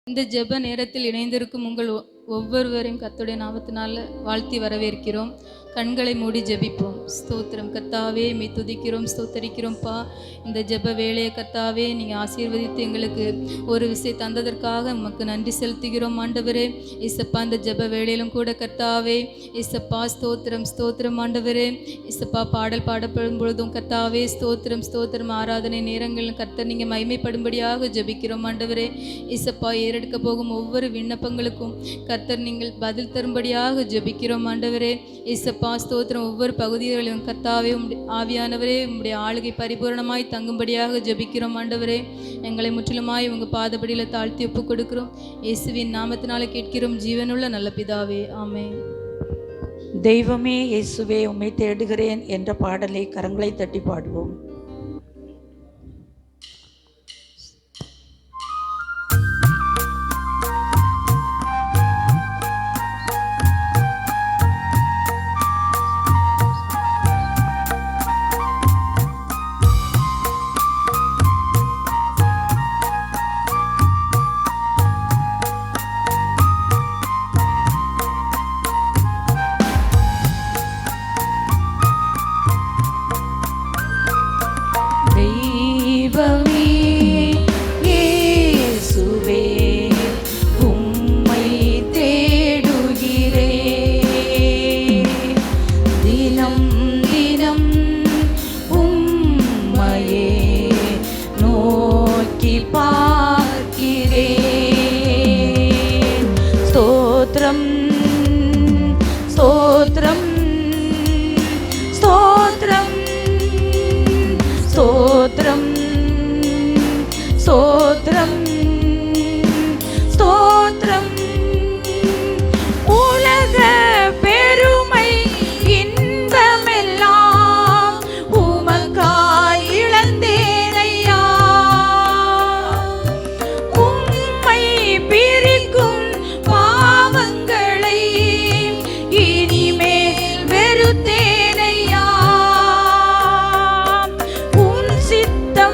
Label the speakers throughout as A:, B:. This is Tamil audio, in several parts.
A: இந்த ஜெப நேரத்தில் இணைந்திருக்கும் உங்கள் ஒவ்வொருவரையும் கர்த்தருடைய நாமத்தினால வாழ்த்தி வரவேற்கிறோம். கண்களை மூடி ஜெபிப்போம். ஸ்தோத்திரம் கர்த்தாவே, மெய் துதிக்கிறோம், ஸ்தோத்தரிக்கிறோம்ப்பா. இந்த ஜெப வேலையை கர்த்தாவே நீங்கள் ஆசீர்வதித்து எங்களுக்கு ஒரு விஷயம் தந்ததற்காக உமக்கு நன்றி செலுத்துகிறோம் ஆண்டவரே. இசப்பா, இந்த ஜெப வேலையிலும் கூட கர்த்தாவே இசப்பா ஸ்தோத்திரம் ஸ்தோத்திரம் ஆண்டவரே. இசப்பா, பாடல் பாடப்படும் பொழுதும் கர்த்தாவே ஸ்தோத்திரம் ஸ்தோத்திரம், ஆராதனை நேரங்களில் கர்த்தர் நீங்கள் மகிமைப்படும்படியாக ஜெபிக்கிறோம் ஆண்டவரே. இசப்பா, ஏறெடுக்க போகும் ஒவ்வொரு விண்ணப்பங்களுக்கும் கர்த்தர் நீங்கள் பதில் தரும்படியாக ஜெபிக்கிறோம் ஆண்டவரே. இசப்பா ஸ்தோத்திரம், ஒவ்வொரு பகுதிகளிலும் கர்த்தாவே ஆவியானவரே உம்முடைய ஆளுகை பரிபூரணமாய் தங்கும்படியாக ஜெபிக்கிறோம் ஆண்டவரே. எங்களை முற்றிலுமாய் உங்கள் பாதபடியில் தாழ்த்தி ஒப்பு கொடுக்கிறோம். இயேசுவின் நாமத்தினால கேட்கிறோம் ஜீவனுள்ள நல்ல பிதாவே, ஆமென்.
B: தெய்வமே இயேசுவே உம்மை தேடுகிறேன் என்ற பாடலை கரங்களை தட்டி பாடுவோம்.
C: சித்த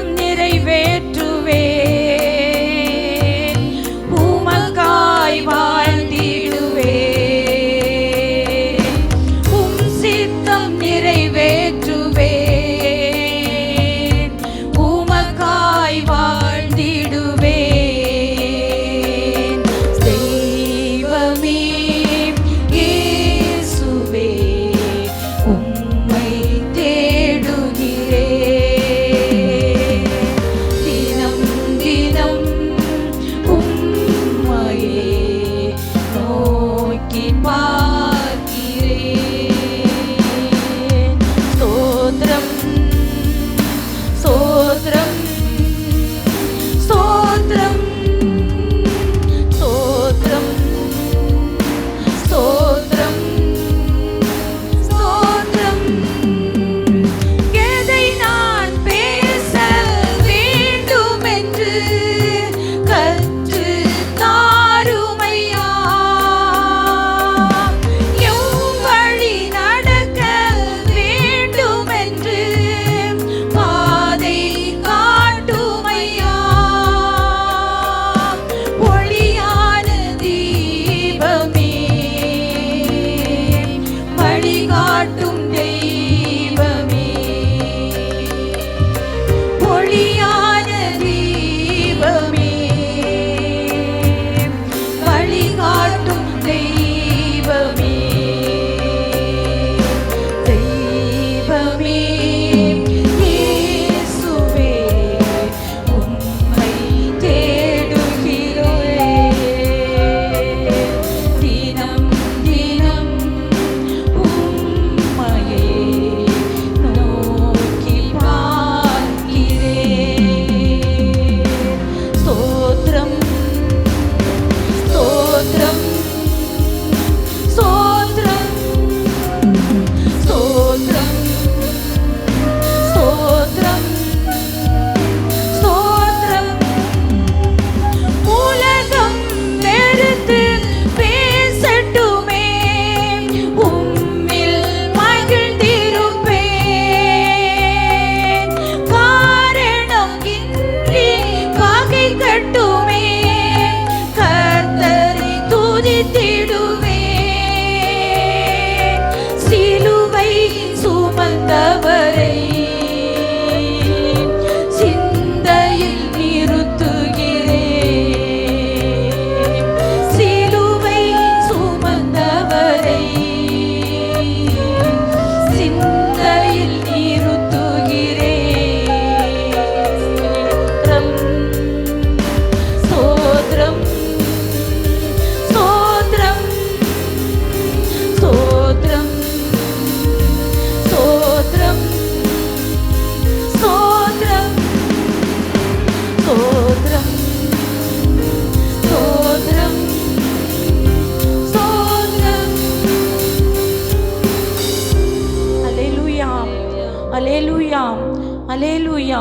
B: அல்லேலூயா.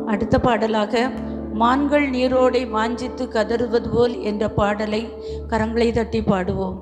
B: அடுத்த பாடலாக மான்கள் நீரோடை வாஞ்சித்து கதறுவது போல் என்ற பாடலை கரங்களை தட்டி பாடுவோம்.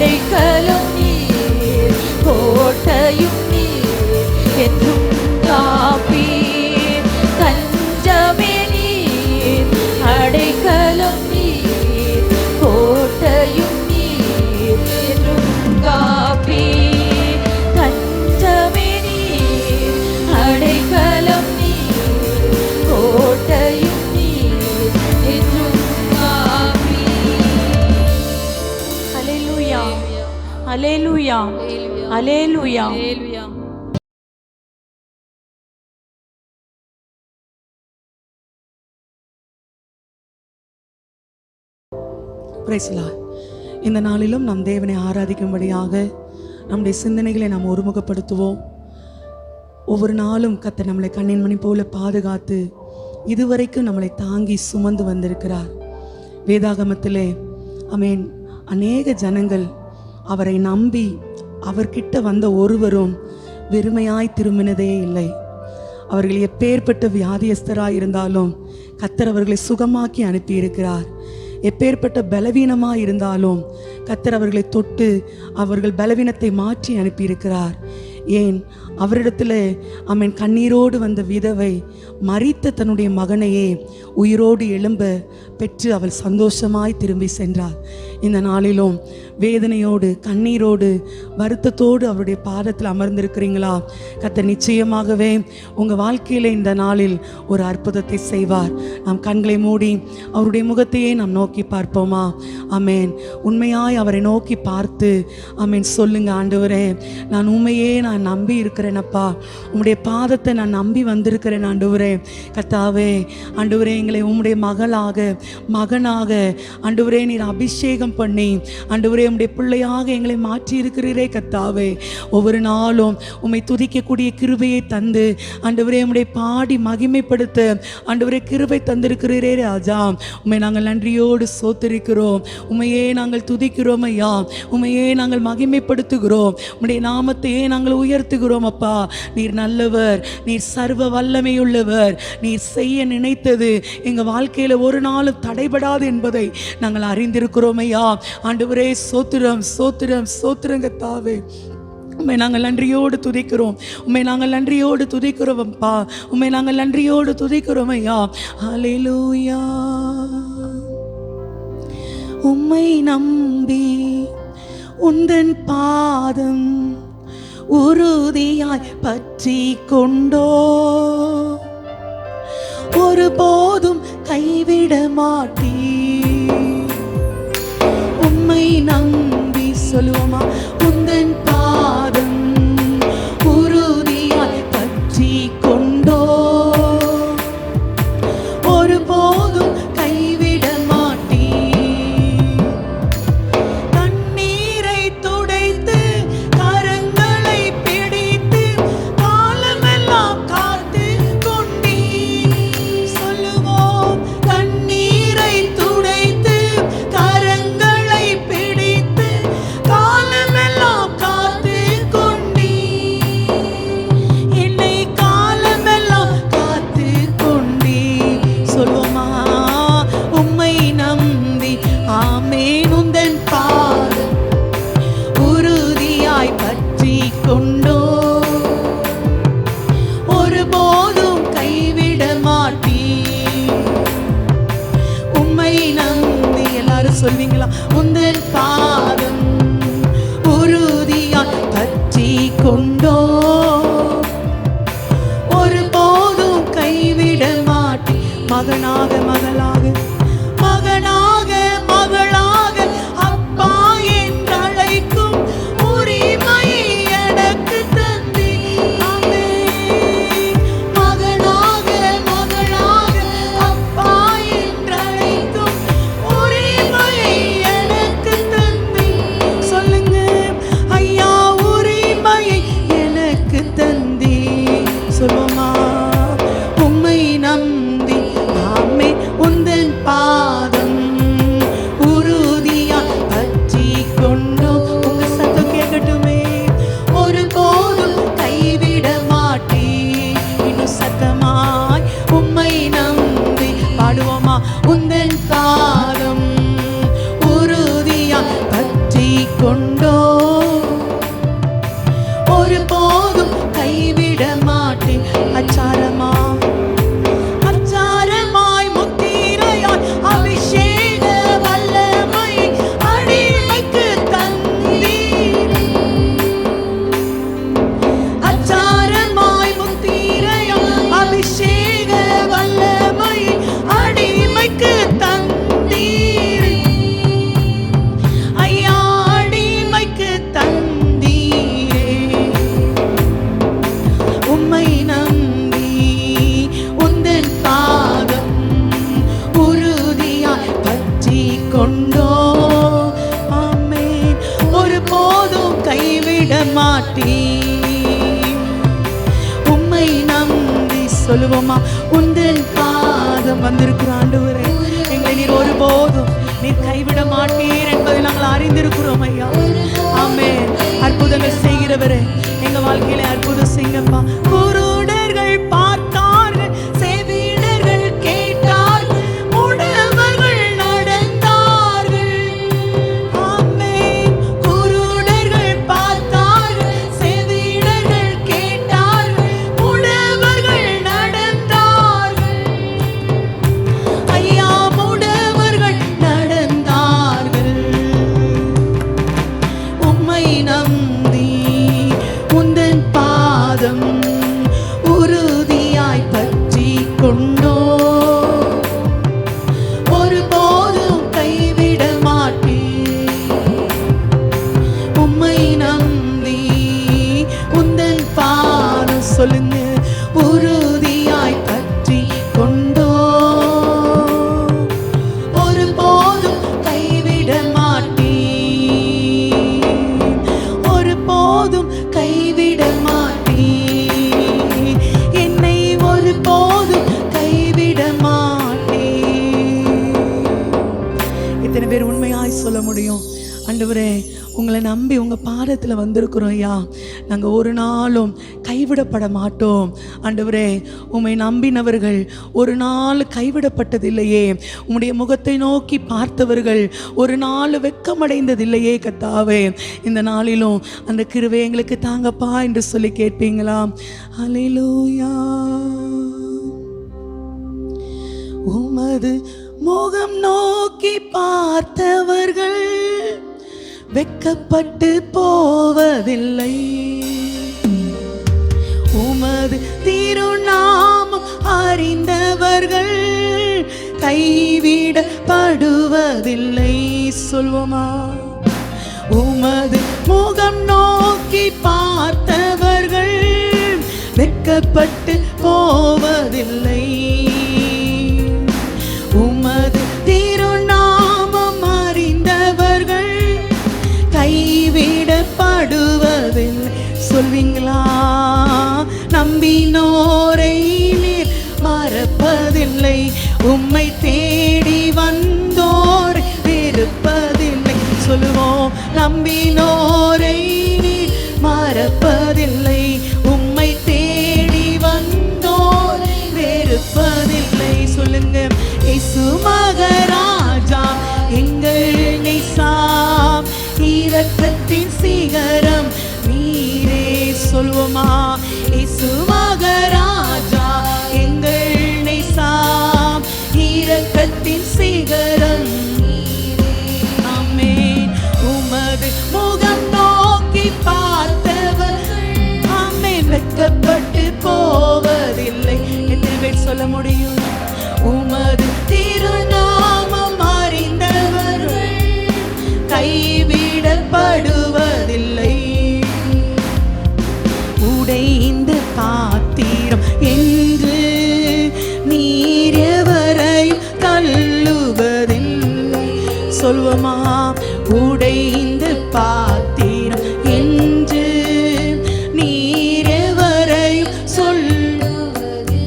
B: அடைக்கலம் நீர், கோட்டையும் நீர், என்றும் காப்பீர். தஞ்சமே நீர், அடைக்கலம் நீர், கோட்டையும் நீர், என்றும் காப்பீர். தஞ்சமே நீர், அடைக்கலம் நீர், கோட்டையும் நீர், என்றும் காப்பீர். ஹல்லேலூயா, ஹல்லேலூயா, ஹல்லேலூயா.
A: ஹல்லேலூயா.
C: Praise the Lord. இந்த நாளிலும் நம் தேவனை ஆராதிக்கும்படியாக நம்முடைய சிந்தனைகளை நாம் ஒருமுகப்படுத்துவோம். ஒவ்வொரு நாளும் கர்த்தர் நம்மளை கண்ணின் மணி போல பாதுகாத்து இதுவரைக்கும் நம்மளை தாங்கி சுமந்து வந்திருக்கிறார். வேதாகமத்திலே ஆமென், அநேக ஜனங்கள் அவரை நம்பி அவர்கிட்ட வந்த ஒருவரும் வெறுமையாய் திரும்பினதே இல்லை. அவர்கள் எப்பேற்பட்ட வியாதியஸ்தராய் இருந்தாலும் கர்த்தர் அவர்களை சுகமாக்கி அனுப்பியிருக்கிறார். எப்பேற்பட்ட பலவீனமாக இருந்தாலும் கர்த்தர் அவர்களை தொட்டு அவர்கள் பலவீனத்தை மாற்றி அனுப்பியிருக்கிறார். ஏன் அவரிடத்தில் ஆமென் கண்ணீரோடு வந்த விதவை மரித்த தன்னுடைய மகனையே உயிரோடு எழும்ப பெற்று அவள் சந்தோஷமாய் திரும்பி சென்றார். இந்த நாளிலும் வேதனையோடு கண்ணீரோடு வருத்தத்தோடு அவருடைய பாதத்தில் அமர்ந்திருக்கிறீங்களா? கர்த்தர் நிச்சயமாகவே உங்கள் வாழ்க்கையில் இந்த நாளில் ஒரு அற்புதத்தை செய்வார். நாம் கண்களை மூடி அவருடைய முகத்தையே நாம் நோக்கி பார்ப்போமா? ஆமென். உண்மையாய் அவரை நோக்கி பார்த்து ஆமென் சொல்லுங்க, ஆண்டவரே நான் உண்மையே நான் நம்பி இருக்கிறேனப்பா, உம்முடைய பாதத்தை நான் நம்பி வந்திருக்கிறேன் ஆண்டவரே. கர்த்தாவே ஆண்டவரே எங்களை உம்முடைய மகனாக ஆண்டவரே நீர் அபிஷேகம் பண்ணி ஆண்டவரே உம்முடைய பிள்ளையாக எங்களை மாற்றி இருக்கிறீரே கர்த்தாவே. ஒவ்வொரு நாளும் உம்மை துதிக்கக்கூடிய கிருபையை தந்து ஆண்டவரே உம்முடைய பாடி மகிமைப்படுத்த ஆண்டவரே கிருபை தந்திருக்கிறீரே ராஜா. உம்மை நாங்கள் நன்றியோடு சோத்திருக்கிறோம். உம்மையே நாங்கள் துதிக்கிறோம் ஐயா. உம்மையே நாங்கள் மகிமைப்படுத்துகிறோம். உம்முடைய நாமத்தையே நாங்கள் உயர்த்துகிறோம் அப்பா. நீர் நல்லவர், நீர் சர்வ வல்லமையுள்ளவர். நீர் செய்ய நினைத்தது எங்கள் வாழ்க்கையில் ஒரு நாளும் தடைபடாது என்பதை நாங்கள் அறிந்திருக்கிறோம் ஐயா. ஆண்டவரே சோத்திரம் சோத்திரம் சோத்திரம் கர்த்தாவே. உம்மை நாங்கள் நன்றியோடு துதிக்கிறோம். உம்மை நாங்கள் நன்றியோடு துதிக்கிறோம் அப்பா. உம்மை நாங்கள் நன்றியோடு துதிக்கிறோம் ஐயா. ஹல்லேலூயா. உம்மை நம்பி உந்தன் பாதம் உறுதியாய் பற்றி கொண்டோ, ஒருபோதும் கைவிட மாட்டீ. உம்மை நம்பி சொல்லுவோமா? உந்தன் பாதம் உறுதியாய் பற்றி கொண்டோ, ஒருபோதும் கைவிட மாட்டீ. கண்ணீரை துடைத்து கரங்களை பிடித்து காலமெல்லாம் காத்து கொண்டீ. சொல்லுவோம், கண்ணீரை துடைத்து கரங்களை பிடித்து காலமெல்லாம் காத்து கொண்டீ. என்னை காலமெல்லாம் காத்து கொண்டீ. சொல்லுவோமா? உம்மை நம்பி ஆமென் உந்தன் பாதம் உறுதியாய் பற்றி கொண்டோ, ஒருபோதும் கைவிட மாட்டீ. உம்மை நம்பி எல்லாரும் சொல்வீங்களா? உந்தன் பாதம் உறுதியாய் பற்றி கொண்டோ, ஒருபோதும் கைவிட மாட்டீ. மகனாக மகளாக அப்பா என்றழைக்கும் உரிமையை எனக்கு தந்தீ. மகனாக அப்பா என்றழைக்கும் உரிமையை எனக்கு தந்தீ. கொண்டோ ஒரு போதும் கைவிட மாட்டேன். அச்சாரமாய் முத்திரையாய் அபிஷேக வல்லமை அடிமைக்கு தந்தீர். அச்சாரமாய் முத்திரையாய் அபிஷேக வல்லமை அடிமைக்கு தந்தீர். ஐயா அடிமைக்கு தந்தீரே. உம்மை நம்பி உந்தன் பாதம் உறுதியாய் பற்றி கொண்டோ. ஆமென். ஒரு போதும் கைவிட மாட்டேன். உம்மை நம்பி சொல்லுவோமா, உந்தன் பாதம் வந்திருக்கிற ஆண்டவரே, எங்களை நீர் ஒருபோதும் நீர் கைவிட மாட்டீர் என்பதை நாங்கள் அறிந்திருக்கிறோம் ஐயா. ஆமென். அற்புதங்கள் செய்கிறவரே, எங்க வாழ்க்கையில அற்புதம் செய்யுங்கப்பா. குருடர்கள் பார்த்தார்கள், செவிடர்கள் கேட்டார்கள், முடவர்கள் நடந்தார்கள். ஆமென். குருடர்கள் பார்த்தார்கள், செவிடர்கள் கேட்டார்கள், முடவர்கள் நடந்தார்கள். ஐயா முடவர்கள் நடந்தார்கள். உம்மை நம்பி உந்தன் பாதம் உறுதியாய் பற்றி கொண்டோ ஒரு போதும் கைவிட மாட்டேன். உம்மை நம்பி உந்தன் பாதம் சொல்லுங்க உறுதியாய் பற்றி கொண்டோ ஒரு போதும் கைவிட மாட்டேன். ஒரு போதும் கைவிட மாட்டேன். என்னை ஒரு போதும் கைவிட மாட்டேன். இத்தனை பேர் உண்மையாய் சொல்ல முடியும்? ஆண்டவரே, உங்களை நம்பி உங்கள் பாதத்தில் வந்திருக்கிறோம் ஐயா. நாங்கள் ஒரு நாளும் கைவிடப்பட மாட்டோம். ஆண்டவரே, உம்மை நம்பினவர்கள் ஒரு நாள் கைவிடப்பட்டதில்லையே. உம்முடைய முகத்தை நோக்கி பார்த்தவர்கள் ஒரு நாள் வெட்கமடைந்ததில்லையே கர்த்தாவே. இந்த நாளிலும் அந்த கிருபை எங்களுக்கு தாங்கப்பா என்று சொல்லி கேட்பீங்களா? ஹல்லேலூயா. உமது முகம் நோக்கி பார்த்தவர்கள் வெட்கப்பட்டு போவதில்லை. உமது திருநாமம் அறிந்தவர்கள் கைவிடப்படுவதில்லை. சொல்வோமா? உமது முகம் நோக்கி பார்த்தவர்கள் வெட்கப்பட்டு போவதில்லை. உமது திருநாமம் அறிந்தவர்கள் கைவிடப்படுவதில்லை. சொல்வீங்களா? நம்பினோரை நீர் மறப்பதில்லை. உம்மை தேடி வந்தோர் வெறுப்பதில்லை. சொல்லுவோம், நம்பினோரை நீர் மறப்பதில்லை. உம்மை தேடி வந்தோர் வெறுப்பதில்லை. சொல்லுங்க, இயேசு மகராஜா எங்கள் நேசம், இரக்கத்தின் சிகரம் நீரே. சொல்வோமா? இயேசு மகராஜா எங்கள் நேசம், இரக்கத்தின் சிகரம் நீரே. ஆமென். உமது முகம் நோக்கி பார்த்தவர்கள் ஆமென் வெட்கப்பட்டு போவதில்லை. எத்தனை பேர் சொல்ல முடியும்? உமது திருநாமம் அறிந்தவர்கள் கைவிடப்படுவதில்லை. உடைந்த பாத்திரம் என்று நீர் எவரையும் தள்ளுவதில்லை. சொல்வோமா? உடைந்த பாத்திரம் என்று நீர் எவரையும் சொல்லுவதில்லை.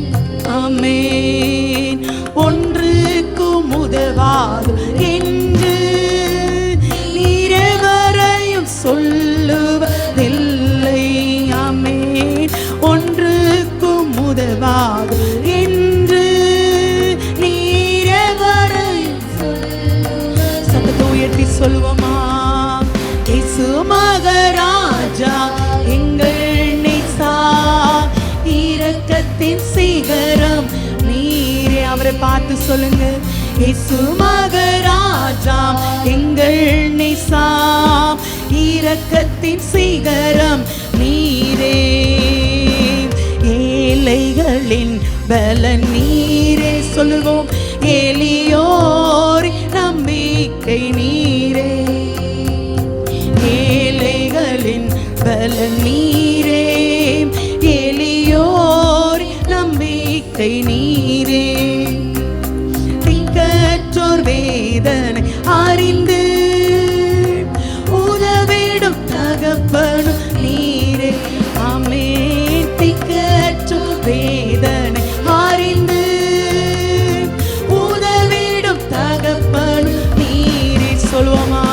C: ஆமென். ஒன்றுக்கும் உதவாது என்று நீர் எவரையும் சொல்லுவதில்லை. ஆமென். ஒன்றுக்கும் உதவாது என்று நீர் எவரையும் சத்தத்தை உயர்த்தி சொல்லுவோமா? இயேசு மகராஜா எங்கள் நேசா இரக்கத்தின் சிகரம் நீரே. அவரை பார்த்து சொல்லுங்க, இயேசு மகராஜா எங்கள் நேசா இரக்கத்தின் சிகரம் நீரே. ஏழைகளின் பலன் நீரே. சொல்லுவோம், எளியோர் நம்பிக்கை நீரே. ஏழைகளின் பலன் நீரே, எளியோர் நம்பிக்கை நீரே. திக்கற்றோர் வேதனை அறிந்து உதவிடும் தகப்பனும் நீரே. ஆமென். திக்கற்றோர் வேதனை அறிந்து உதவிடும் தகப்பனும் நீரே. சொல்லுவோமா,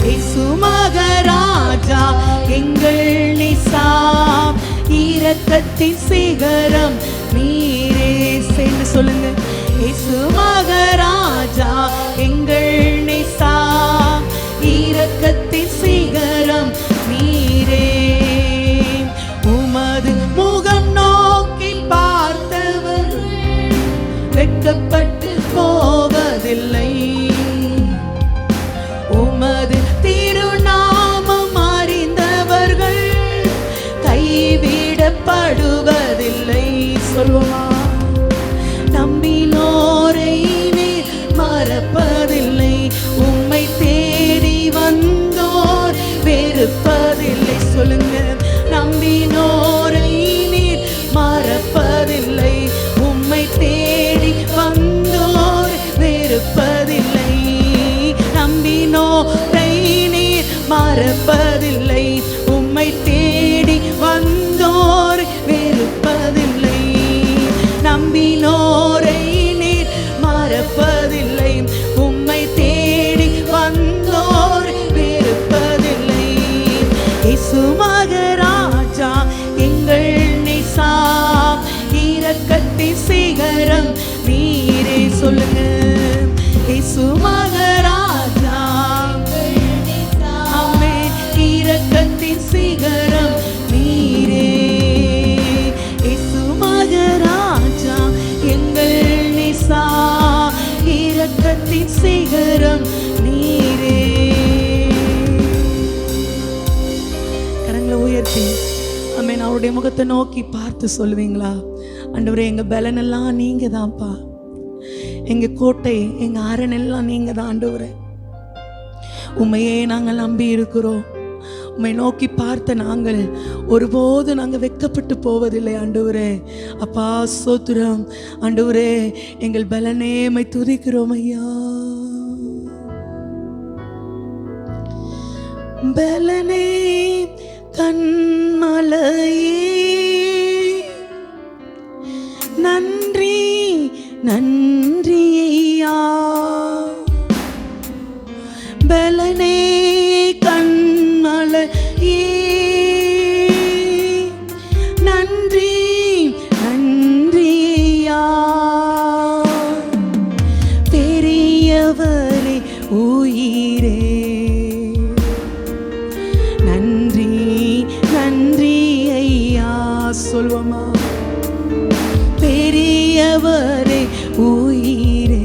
C: இயேசு மகராஜா எங்கள் நேசா இரக்கத்தின் சிகரம் நீரே. சேர்ந்து சொல்லுங்க, இயேசு மகராஜா எங்கள் நேசா இரக்கத்தின் சிகரம் நீரே. உமது முகம் நோக்கி பார்த்தவர் வெட்கப்பட்டு போவதில்லை. உமது திருநாமம் அறிந்தவர்கள் கைவிடப்படுவதில்லை. சொல்லுமா, நம்பினோரை நீர் மறப்பதில்லை. உம்மை தேடி வந்தோர் வெறுப்பதில்லை. சொல்லுங்க, நம்பினோரை நீர் மறப்பதில்லை. உம்மை தேடி வந்தோர் வெறுப்பதில்லை. நம்பினோரை நீர் மறப்பதில்லை. உம்மை தேடி வந்தோர் வெறுப்பதில்லை. நம்பினோரை நீர் மறப்பதில்லை. உம்மை தேடி வந்தோர் வெறுப்பதில்லை. இயேசு மகராஜா எங்கள் நேசா இரக்கத்தின் சிகரம் நீரே. சொல்லுங்க, இயேசு மகராஜா ஆமென் இரக்கத்தின் சிகரம் நீரே. இயேசு மகராஜா எங்கள் நேசா இரக்கத்தின் சிகரம் நீரே. கரங்களை உயர்த்தி ஆமென் அவருடைய முகத்தை நோக்கி பார்த்து சொல்லுவீங்களா, ஆண்டவரே எங்க பலனெல்லாம் நீங்க தான்ப்பா, எங்க கோட்டை எங்க அரண் எல்லாம் நீங்க தான் ஆண்டவரே. உண்மையே நாங்கள் நம்பி இருக்கிறோம். உம்மை நோக்கி பார்த்த நாங்கள் ஒருபோது நாங்கள் வெட்கப்பட்டு போவதில்லை ஆண்டவரே. அப்பா ஸ்தோத்திரம் ஆண்டவரே. எங்கள் பலனே உம்மை துதிக்கிறோம் ஐயா. பலனே கண்மலையே நன்றி நன்றி ஐயா. பலனே கண்மலையே நன்றி நன்றி ஐயா. பெரியவரே உயிரே நன்றி நன்றி ஐயா. சொல்வோமா, பெரியவரே உயிரே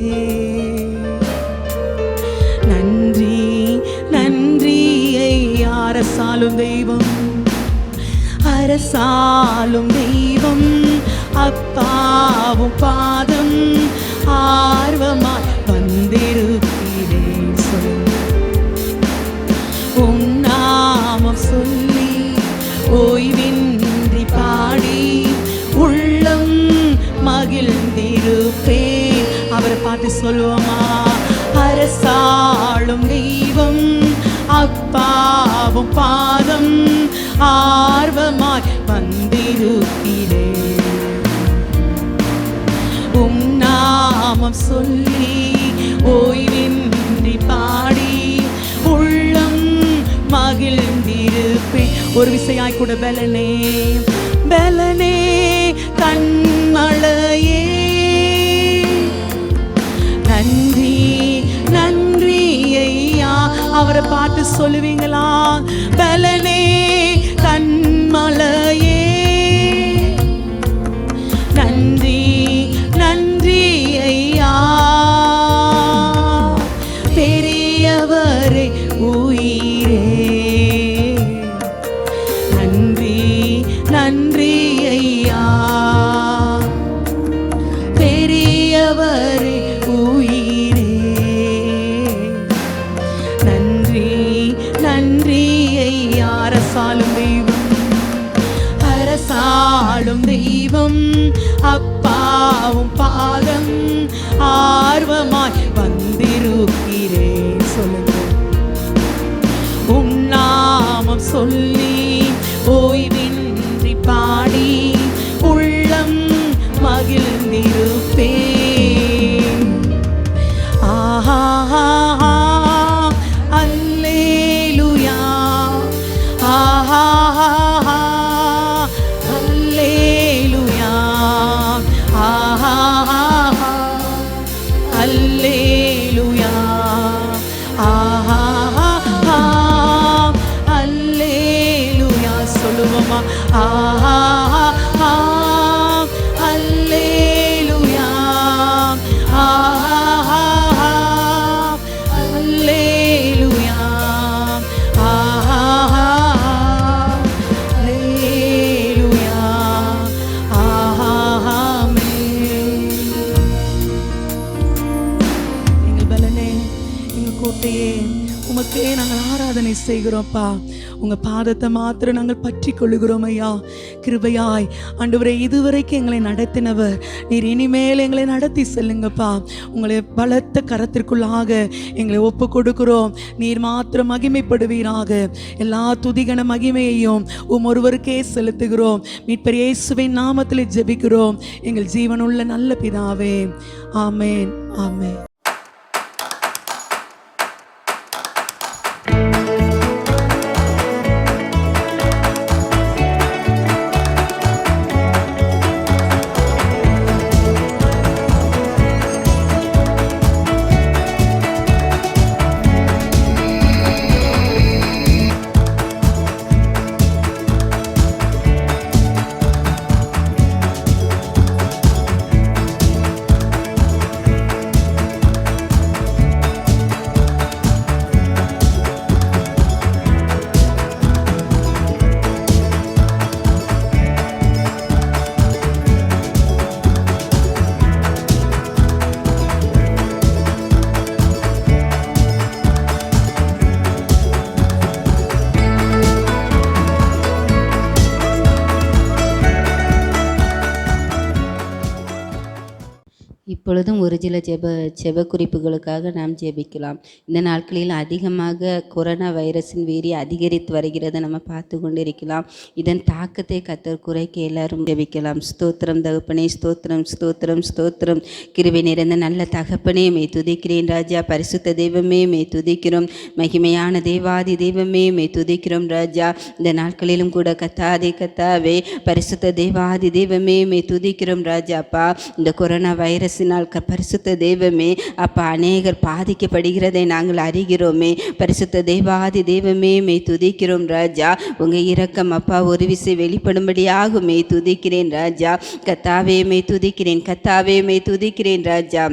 C: நன்றி நன்றி ஐயா. அரசாலும் தெய்வம் அரசாலும் தெய்வம் அப்பாவும் பாதம் ஆர்வமாய் வந்திருக்கிறேன். உம் நாமம் சொல்லி ஓய்வின்றி பாடி உள்ளம் மகிழ்ந்திருப்பேன். அவரை பார்த்து சொல்லுவோமா, அரசாளும் தெய்வம் அப்பாவும் பாதம் ஆர்வமாய் வந்திருக்கிறேன். உம் நாமம் சொல்லி ஓய்வின்றி பாடி உள்ளம் மகிழ்ந்திருப்பேன். ஒரு விசையாய் கூட பலனே பலனே கண்மலையே நன்றி நன்றி ஐயா. அவரை பார்த்து சொல்லுவீங்களா? பலனே கண்மலையே நன்றி நன்றி ஐயா, பெரியவரே உயிரே நன்றி நன்றி ஐயா, பெரியவரே உயிரே நன்றி நன்றி ஐயா. அரசாளும் தெய்வம், அரசாளும் தெய்வம், அப்பாவும் பாதம் ஆர்வமாய் வந்திருக்கிறேன். சொல்லுங்க, உன்னாமம் சொல்லி ஓய்வின்றி பாடி உள்ளம் மகிழ்ந்திருப்பேன். ஆஹா அல்லேலூயா, ஆஹா அல்லேலூயா, ஆஹா அல்லேலூயா, ஆஹா அல்லேலூயா. சொல்லுவோமா? ஆஹா அல்லேலூயா, ஆஹா அல்லேலூயா, ஆஹா அல்லேலூயா, ஆமென். எங்கள் பலனே, எங்கள் கோட்டையே, உமக்கே நாங்கள் ஆராதனை செய்கிறோம்ப்பா. உங்கள் பாதத்தை மாத்திரம் நாங்கள் பற்றி கொள்ளுகிறோம் ஐயா. கிருபையாய் ஆண்டவரே, இதுவரைக்கும் எங்களை நடத்தினவர் நீர், இனிமேல் எங்களை நடத்தி செல்லுங்கப்பா. உங்களை பலத்த கரத்திற்குள்ளாக எங்களை ஒப்பு கொடுக்கிறோம். நீர் மாத்திரம் மகிமைப்படுவீராக. எல்லா துதிகன மகிமையையும் ஒருவருக்கே செலுத்துகிறோம். மீட்பர் இயேசுவின் நாமத்தில் ஜெபிக்கிறோம் எங்கள் ஜீவனுள்ள நல்ல பிதாவே. ஆமென் ஆமென்.
D: இப்பொழுதும் ஒரு சில ஜெப குறிப்புகளுக்காக நாம் ஜெபிக்கலாம். இந்த நாட்களில் அதிகமாக கொரோனா வைரஸின் வீரியம் அதிகரித்து வருகிறதை நம்ம பார்த்து கொண்டு இருக்கலாம். இதன் தாக்கத்தை கர்த்தர் குறைக்க எல்லாரும் ஜெபிக்கலாம். ஸ்தோத்திரம் தகப்பனே, ஸ்தோத்திரம் ஸ்தோத்திரம் ஸ்தோத்திரம். கிருபை நிறைந்த நல்ல தகப்பனே, மே துதிக்கிறேன் ராஜா. பரிசுத்த தெய்வமே, மே துதிக்கிறோம். மகிமையான தேவாதி தெய்வமே, மே துதிக்கிறோம் ராஜா. இந்த நாட்களிலும் கூட கத்தாவே பரிசுத்த தேவாதி தெய்வமே, மே துதிக்கிறோம் ராஜாப்பா. இந்த கொரோனா வைரஸினால் பரிசுத்த தெய்வமே அப்பா, அநேகர் பாதிக்கப்படுகிறதை நாங்கள் அறிகிறோமே. பரிசுத்த தேவாதி தெய்வமே, மே துதிக்கிறோம் ராஜா. உங்க இரக்கம் அப்பா ஒரு விசை வெளிப்படும்படியாக மே துதிக்கிறேன் ராஜா. கத்தாவே மே துதிக்கிறேன், கத்தாவே மே துதிக்கிறேன் ராஜா.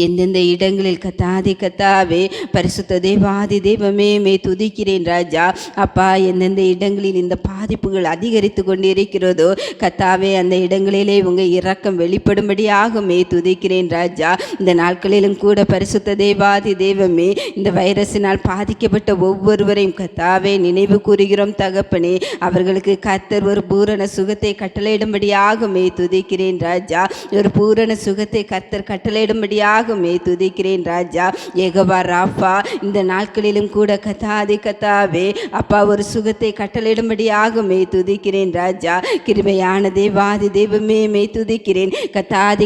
D: எந்தெந்த இடங்களில் கத்தாவே பரிசுத்த தேவாதி தெய்வமே, மே துதிக்கிறேன் ராஜா. அப்பா, எந்தெந்த இடங்களில் இந்த பாதிப்புகள் அதிகரித்து கொண்டு இருக்கிறதோ கத்தாவே, அந்த இடங்களிலே உங்கள் இரக்கம் வெளிப்படும்படியாக மே துதிக்கிறேன் ராஜா. இந்த நாட்களிலும் கூட பரிசுத்த தேவாதி தெய்வமே, இந்த வைரஸினால் பாதிக்கப்பட்ட ஒவ்வொருவரையும் கத்தாவே நினைவு கூறுகிறோம் தகப்பனே. அவர்களுக்கு கர்த்தர் ஒரு பூரண சுகத்தை கட்டளையிடும்படியாக மே துதிக்கிறேன் ராஜா. ஒரு பூரண சுகத்தை கர்த்தர் கட்டளையிடும்படி மே துதிக்கிறேன் ராஜா. யெகோவா ராஃபா, இந்த நாட்களிலும் கூட கத்தாவே அப்பா ஒரு சுகத்தை கட்டளையிடும்படியாக மே துதிக்கிறேன் ராஜா. கிருபையான தேவாதி தெய்வமே, மே துதிக்கிறேன்.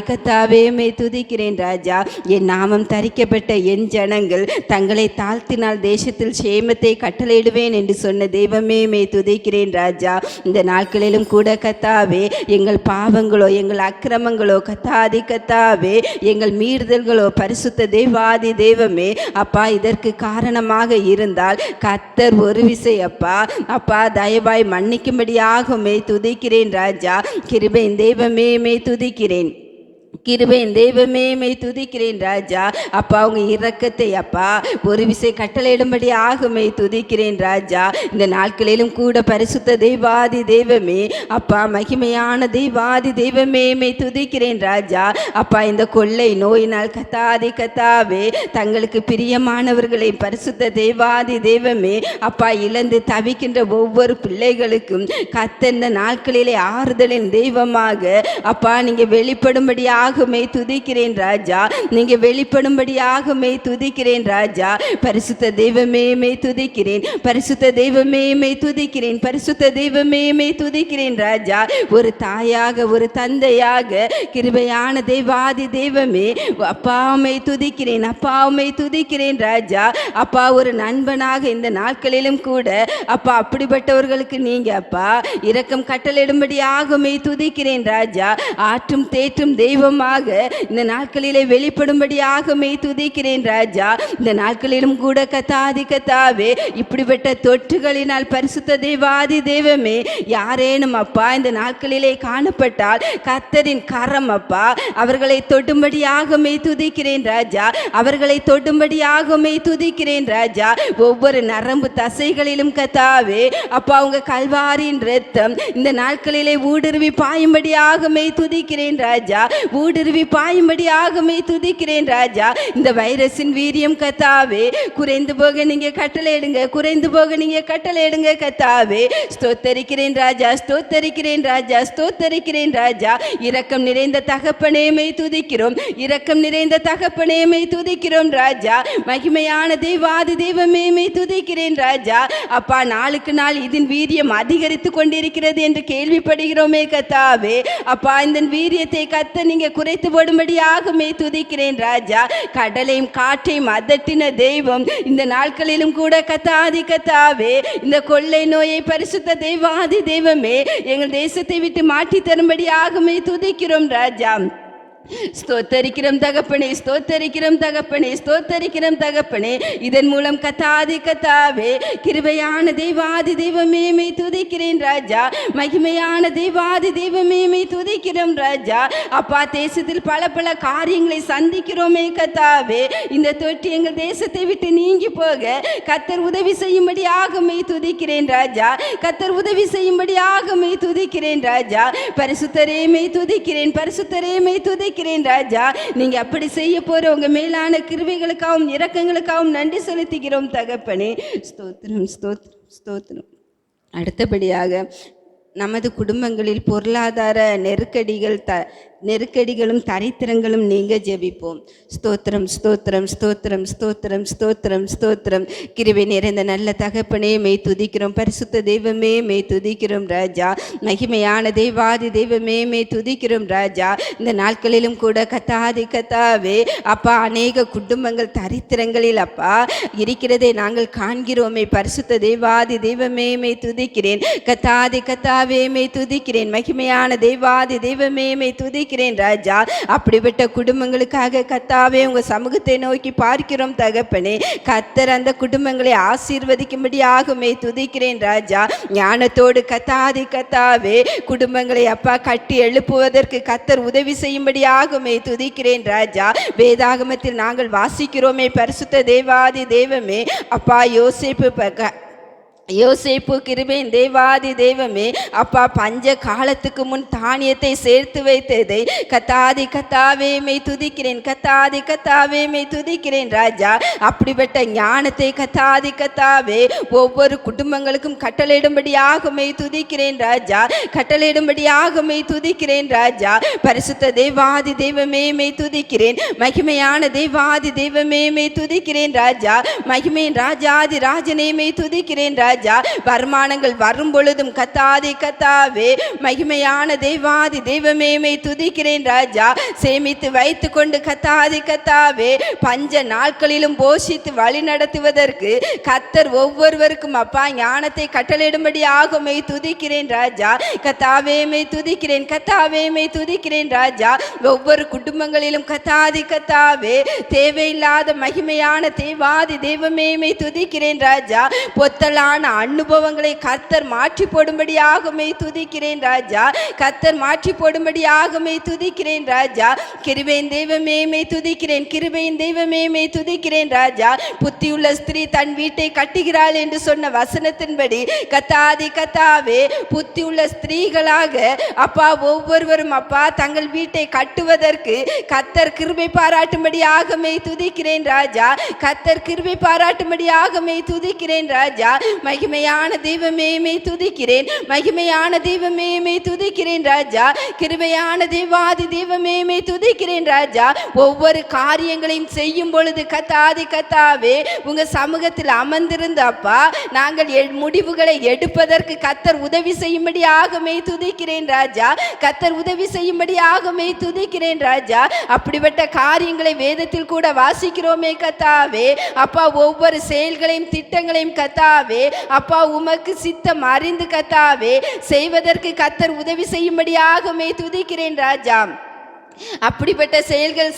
D: கத்தாவே மே துதிக்கிறேன் ராஜா. என் நாமம் தரிக்கப்பட்ட என் ஜனங்கள் தங்களை தாழ்த்தினால் தேசத்தில் சேமத்தை கட்டளையிடுவேன் என்று சொன்ன தெய்வமே, மே துதிக்கிறேன் ராஜா. இந்த நாட்களிலும் கூட கத்தாவே எங்கள் பாவங்களோ எங்கள் அக்கிரமங்களோ கத்தாவே எங்கள் மீறுதல்களோ பரிசுத்த தேவாதி தெய்வமே அப்பா இதற்கு காரணமாக இருந்தால் கர்த்தர் ஒரு விசை அப்பா தயவாய் மன்னிக்கும்படியாக மே துதிக்கிறேன் ராஜா. கிருபையின் தெய்வமே மே துதிக்கிறேன். கிருபையின் தெய்வமே மே துதிக்கிறேன் ராஜா. அப்பா உங்க இரக்கத்தை அப்பா ஒரு விசை கட்டளையிடும்படி ஆகுமே துதிக்கிறேன் ராஜா. இந்த நாட்களிலும் கூட பரிசுத்த தெய்வாதி தெய்வமே அப்பா மகிமையான தெய்வாதி தெய்வமே மே துதிக்கிறேன் ராஜா. அப்பா இந்த கொள்ளை நோயினால் கத்தாவே தங்களுக்கு பிரியமானவர்களை பரிசுத்த தெய்வாதி தெய்வமே அப்பா இழந்து தவிக்கின்ற ஒவ்வொரு பிள்ளைகளுக்கும் இந்த நாட்களிலே ஆறுதலின் தெய்வமாக அப்பா நீங்க வெளிப்படும்படியாக துதிக்கிறேன் ராஜா. நீங்க வெளிப்படும்படியாக துதிக்கிறேன் ராஜா. பரிசுத்த தெய்வமே மே துதிக்கிறேன். பரிசுத்த தெய்வமே மே துதிக்கிறேன். பரிசுத்த தெய்வமே மே துதிக்கிறேன் ராஜா. ஒரு தாயாக ஒரு தந்தையாக கிருபையான தெய்வாதி தெய்வமே அப்பாவை துதிக்கிறேன். அப்பாவை துதிக்கிறேன் ராஜா. அப்பா ஒரு நண்பனாக இந்த நாட்களிலும் கூட அப்பா அப்படிப்பட்டவர்களுக்கு நீங்க அப்பா இரக்கம் கட்டளையிடும்படியாக துதிக்கிறேன் ராஜா. ஆற்றும் தேற்றும் தெய்வமாக இந்த நாட்களிலே வெளிப்படும்படியாக துதிக்கிறேன் ராஜா. இந்த நாட்களிலும் கூட கத்தாவே இப்படிப்பட்ட தொற்றுகளினால் பரிசுத்த தேவாதி தெய்வமே யாரேனும் அப்பா இந்த நாட்களிலே காணப்பட்டால் கர்த்தரின் கரம் அப்பா அவர்களை தொடும்படியாக துதிக்கிறேன் ராஜா. அவர்களை தொடும்படியாக துதிக்கிறேன் ராஜா. ஒவ்வொரு நரம்பு தசைகளிலும் கத்தாவே அப்பா உங்க கல்வாரியின் இரத்தம் இந்த நாட்களிலே ஊடுருவி பாயும்படியாக துதிக்கிறேன் ராஜா. ஊடுருவி பாயும்படியாக துதிக்கிறேன் ராஜா. இந்த வைரஸின் வீரியம் கத்தாவே குறைந்து போக நீங்க கட்டளையிடுங்க. குறைந்து போக நீங்க கட்டளையிடுங்க கத்தாவே. ஸ்தோத்தரிக்கிறேன் ராஜா. ஸ்தோத்தரிக்கிறேன் ராஜா. ஸ்தோத்தரிக்கிறேன் ராஜா. இரக்கம் நிறைந்த தகப்பனே மை துதிக்கிறோம். இரக்கம் நிறைந்த தகப்பனே மை துதிக்கிறோம் ராஜா. மகிமையான தெய்வாதி தெய்வமே மை துதிக்கிறேன் ராஜா. அப்பா நாளுக்கு நாள் இதன் வீரியம் அதிகரித்து கொண்டிருக்கிறது என்று கேள்விப்படுகிறோமே கத்தாவே. அப்பா இந்த வீரியத்தை கத்த நீங்க குறைத்து போடும்படியாக துதிக்கிறேன் ராஜா. கடலையும் காற்றையும் அதட்டின தெய்வம் இந்த நாட்களிலும் கூட கத்தாவே இந்த கொள்ளை நோயை பரிசுத்த தெய்வாதி தெய்வமே எங்கள் தேசத்தை விட்டு மாற்றி தரும்படியாக துதிக்கிறோம் ராஜா. ஸ்தோத்தரிக்கிறோம் தகப்பனே. ஸ்தோத்தரிக்கிறோம் தகப்பனே. ஸ்தோத்தரிக்கிறோம் தகப்பனே. இதன் மூலம் கத்தாவே கிருபையான தெய்வாதி தெய்வமே மை துதிக்கிறேன் ராஜா. மகிமையான தெய்வாதி தெய்வமே மை துதிக்கிறோம் ராஜா. அப்பா தேசத்தில் பல பல காரியங்களை சந்திக்கிறோமே கத்தாவே. இந்த தொற்று எங்கள் தேசத்தை விட்டு நீங்கி போக கர்த்தர் உதவி செய்யும்படியாக மை துதிக்கிறேன் ராஜா. கர்த்தர் உதவி செய்யும்படியாக மை துதிக்கிறேன் ராஜா. பரிசுத்தரே மை துதிக்கிறேன். பரிசுத்தரே மை துதிக்கிறேன் ராஜா. நீங்க அப்படி செய்ய போற உங்க மேலான கிருபைகளுக்காகவும் இரக்கங்களுக்காகவும் நன்றி செலுத்துகிறோம் தகப்பனே. ஸ்தோத்திரம் ஸ்தோத்திரம் ஸ்தோத்திரம். அடுத்தபடியாக நமது குடும்பங்களில் பொருளாதார நெருக்கடிகளும் தரித்திரங்களும் நீங்க ஜெபிப்போம். ஸ்தோத்திரம் ஸ்தோத்திரம் ஸ்தோத்திரம் ஸ்தோத்திரம் ஸ்தோத்திரம் ஸ்தோத்திரம். கிருபை நிறைந்த நல்ல தகப்பனே மெய் துதிக்கிறோம். பரிசுத்த தெய்வமே மெய் துதிக்கிறோம் ராஜா. மகிமையான தெய்வாதி தெய்வமே மெய் துதிக்கிறோம் ராஜா. இந்த நாட்களிலும் கூட கத்தாவே அப்பா அநேக குடும்பங்கள் தரித்திரங்களில் அப்பா இருக்கிறதை நாங்கள் காண்கிறோமே. பரிசுத்த தெய்வாதி தெய்வமே மெய் துதிக்கிறேன். கத்தாவே மெய் துதிக்கிறேன். மகிமையான தெய்வாதி தெய்வமே மெய் துதிக்கிறேன் ராஜா. அப்படிப்பட்ட குடும்பங்களுக்காக கத்தாவே உங்க சமூகத்தை நோக்கி பார்க்கிறோம் தகப்பனே. கர்த்தர் அந்த குடும்பங்களை ஆசீர்வதிக்கும்படியாக துதிக்கிறேன் ராஜா. ஞானத்தோடு கத்தாவே குடும்பங்களை அப்பா கட்டி எழுப்புவதற்கு கர்த்தர் உதவி செய்யும்படியாக துதிக்கிறேன் ராஜா. வேதாகமத்தில் நாங்கள் வாசிக்கிறோமே பரிசுத்த தேவாதி தெய்வமே அப்பா யோசேப்பு கிருபையின் தேவாதி தெய்வமே அப்பா பஞ்ச காலத்துக்கு முன் தானியத்தை சேர்த்து வைத்ததை கத்தாவே மெய் துதிக்கிறேன். கத்தாவே மெய் துதிக்கிறேன் ராஜா. அப்படிப்பட்ட ஞானத்தை கத்தாவே ஒவ்வொரு குடும்பங்களுக்கும் கட்டளையிடும்படியாக மெய் துதிக்கிறேன் ராஜா. கட்டளையிடும்படியாக மெய் துதிக்கிறேன் ராஜா. பரிசுத்த தேவாதி தெய்வமே மெய் துதிக்கிறேன். மகிமையான தேவாதி தெய்வமே மெய் துதிக்கிறேன் ராஜா. மகிமையின் ராஜாதி ராஜனே மெய் துதிக்கிறேன் ராஜா. ராஜா. வருமானங்கள் வரும் பொழுதும் கத்தாவே மகிமையான தேவாதி தெய்வமே துதிக்கிறேன் ராஜா. சேமித்து வைத்து கொண்டு கத்தாவே பஞ்ச நாட்களிலும் போஷித்து வழி நடத்துவதற்கு கத்தர் ஒவ்வொருவருக்கும் அப்பா ஞானத்தை கட்டளையிடும்படியாக துதிக்கிறேன் ராஜா. கத்தாவே துதிக்கிறேன் ராஜா. ஒவ்வொரு குடும்பங்களிலும் கத்தாவே தேவையில்லாத மகிமையான தேவாதி தெய்வமே துதிக்கிறேன் ராஜா. பொத்தலான அனுபவங்களை கத்தர் மாற்றி போடும்படியாக துதிக்கிறேன் ராஜா. கத்தர் மாற்றி போடும்படியாக துதிக்கிறேன் ராஜா. கிருபையின் தெய்வமே துதிக்கிறேன் ராஜா. புத்தியுள்ள ஸ்திரீ தன் வீட்டை கட்டுகிறாள் என்று சொன்ன வசனத்தின்படி கத்தாவே புத்தியுள்ள ஸ்திரீகளாக அப்பா ஒவ்வொருவரும் அப்பா தங்கள் வீட்டை கட்டுவதற்கு கத்தர் கிருபை பாராட்டும்படியாக துதிக்கிறேன் ராஜா. கத்தர் கிருபை பாராட்டும்படியாக துதிக்கிறேன் ராஜா. மகிமையான தெய்வமே துதிக்கிறேன். மகிமையான தெய்வமே துதிக்கிறேன் ராஜா. கிருபையான தேவாதி தெய்வமே துதிக்கிறேன் ராஜா. ஒவ்வொரு காரியங்களையும் செய்யும் பொழுது கத்தாவே உங்க சமூகத்தில் அமர்ந்திருந்த அப்பா நாங்கள் முடிவுகளை எடுப்பதற்கு கத்தர் உதவி செய்யும்படியாக துதிக்கிறேன் ராஜா. கத்தர் உதவி செய்யும்படியாக துதிக்கிறேன் ராஜா. அப்படிப்பட்ட காரியங்களை வேதத்தில் கூட வாசிக்கிறோமே கத்தாவே. அப்பா ஒவ்வொரு செயல்களையும் திட்டங்களையும் கத்தாவே அப்பா உமக்கு சித்தம் அறிந்து கத்தாவே செய்வதற்கு கத்தர் உதவி செய்யும்படியாக துதிக்கிறேன் ராஜா. அப்படிப்பட்ட செயல்கள்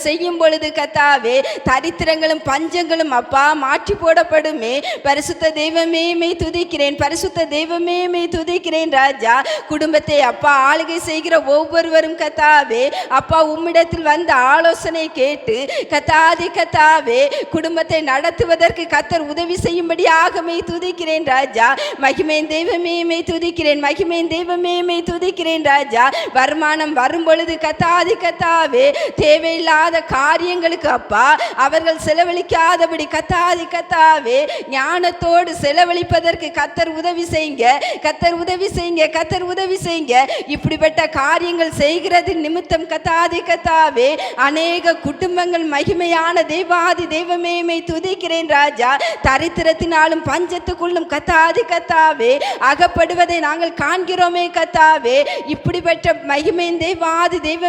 D: செய்யும் பொழுது கத்தாவே தரித்திரங்களும் பஞ்சங்களும் அப்பா மாற்றி போடப்படுமே. பரிசுத்த தெய்வமே துதிக்கிறேன். பரிசுத்த தெய்வமே துதிக்கிறேன் ராஜா. குடும்பத்தை அப்பா ஆளுகை செய்கிற ஒவ்வொருவரும் கத்தாவே அப்பா உம்மிடத்தில் வந்த ஆலோசனை கேட்டு கத்தாவே குடும்பத்தை நடத்துவதற்கு கத்தர் உதவி செய்யும்படியாக துதிக்கிறேன் ராஜா. மகிமையின் தெய்வமே துதிக்கிறேன். மகிமையின் தெய்வமே துதிக்கிறேன் ராஜா. வருமானம் வரும் பொழுது கத்தாவே தேவையில்லாத காரியங்களுக்கு அப்பா அவர்கள் செலவழிக்காதபடி கத்தாவே ஞானத்தோடு செலவழிப்பதற்கு கத்தர் உதவி செய்யுங்க. கத்தர் உதவி செய்யுங்க. கத்தர் உதவி செய்யுங்க. இப்படிப்பட்ட காரியங்கள் செய்கிறது நிமித்தம் கத்தாவே அநேக குடும்பங்கள் மகிமையான தேவாதி தெய்வமே துதிக்கிறேன் ராஜா. தரித்திரத்தினாலும் பஞ்சத்துக்குள்ளும் கத்தாவே அகப்படுவதை நாங்கள் காண்கிறோமே கத்தாவே. இப்படிப்பட்ட மகிமையின் தேவாதி தெய்வமே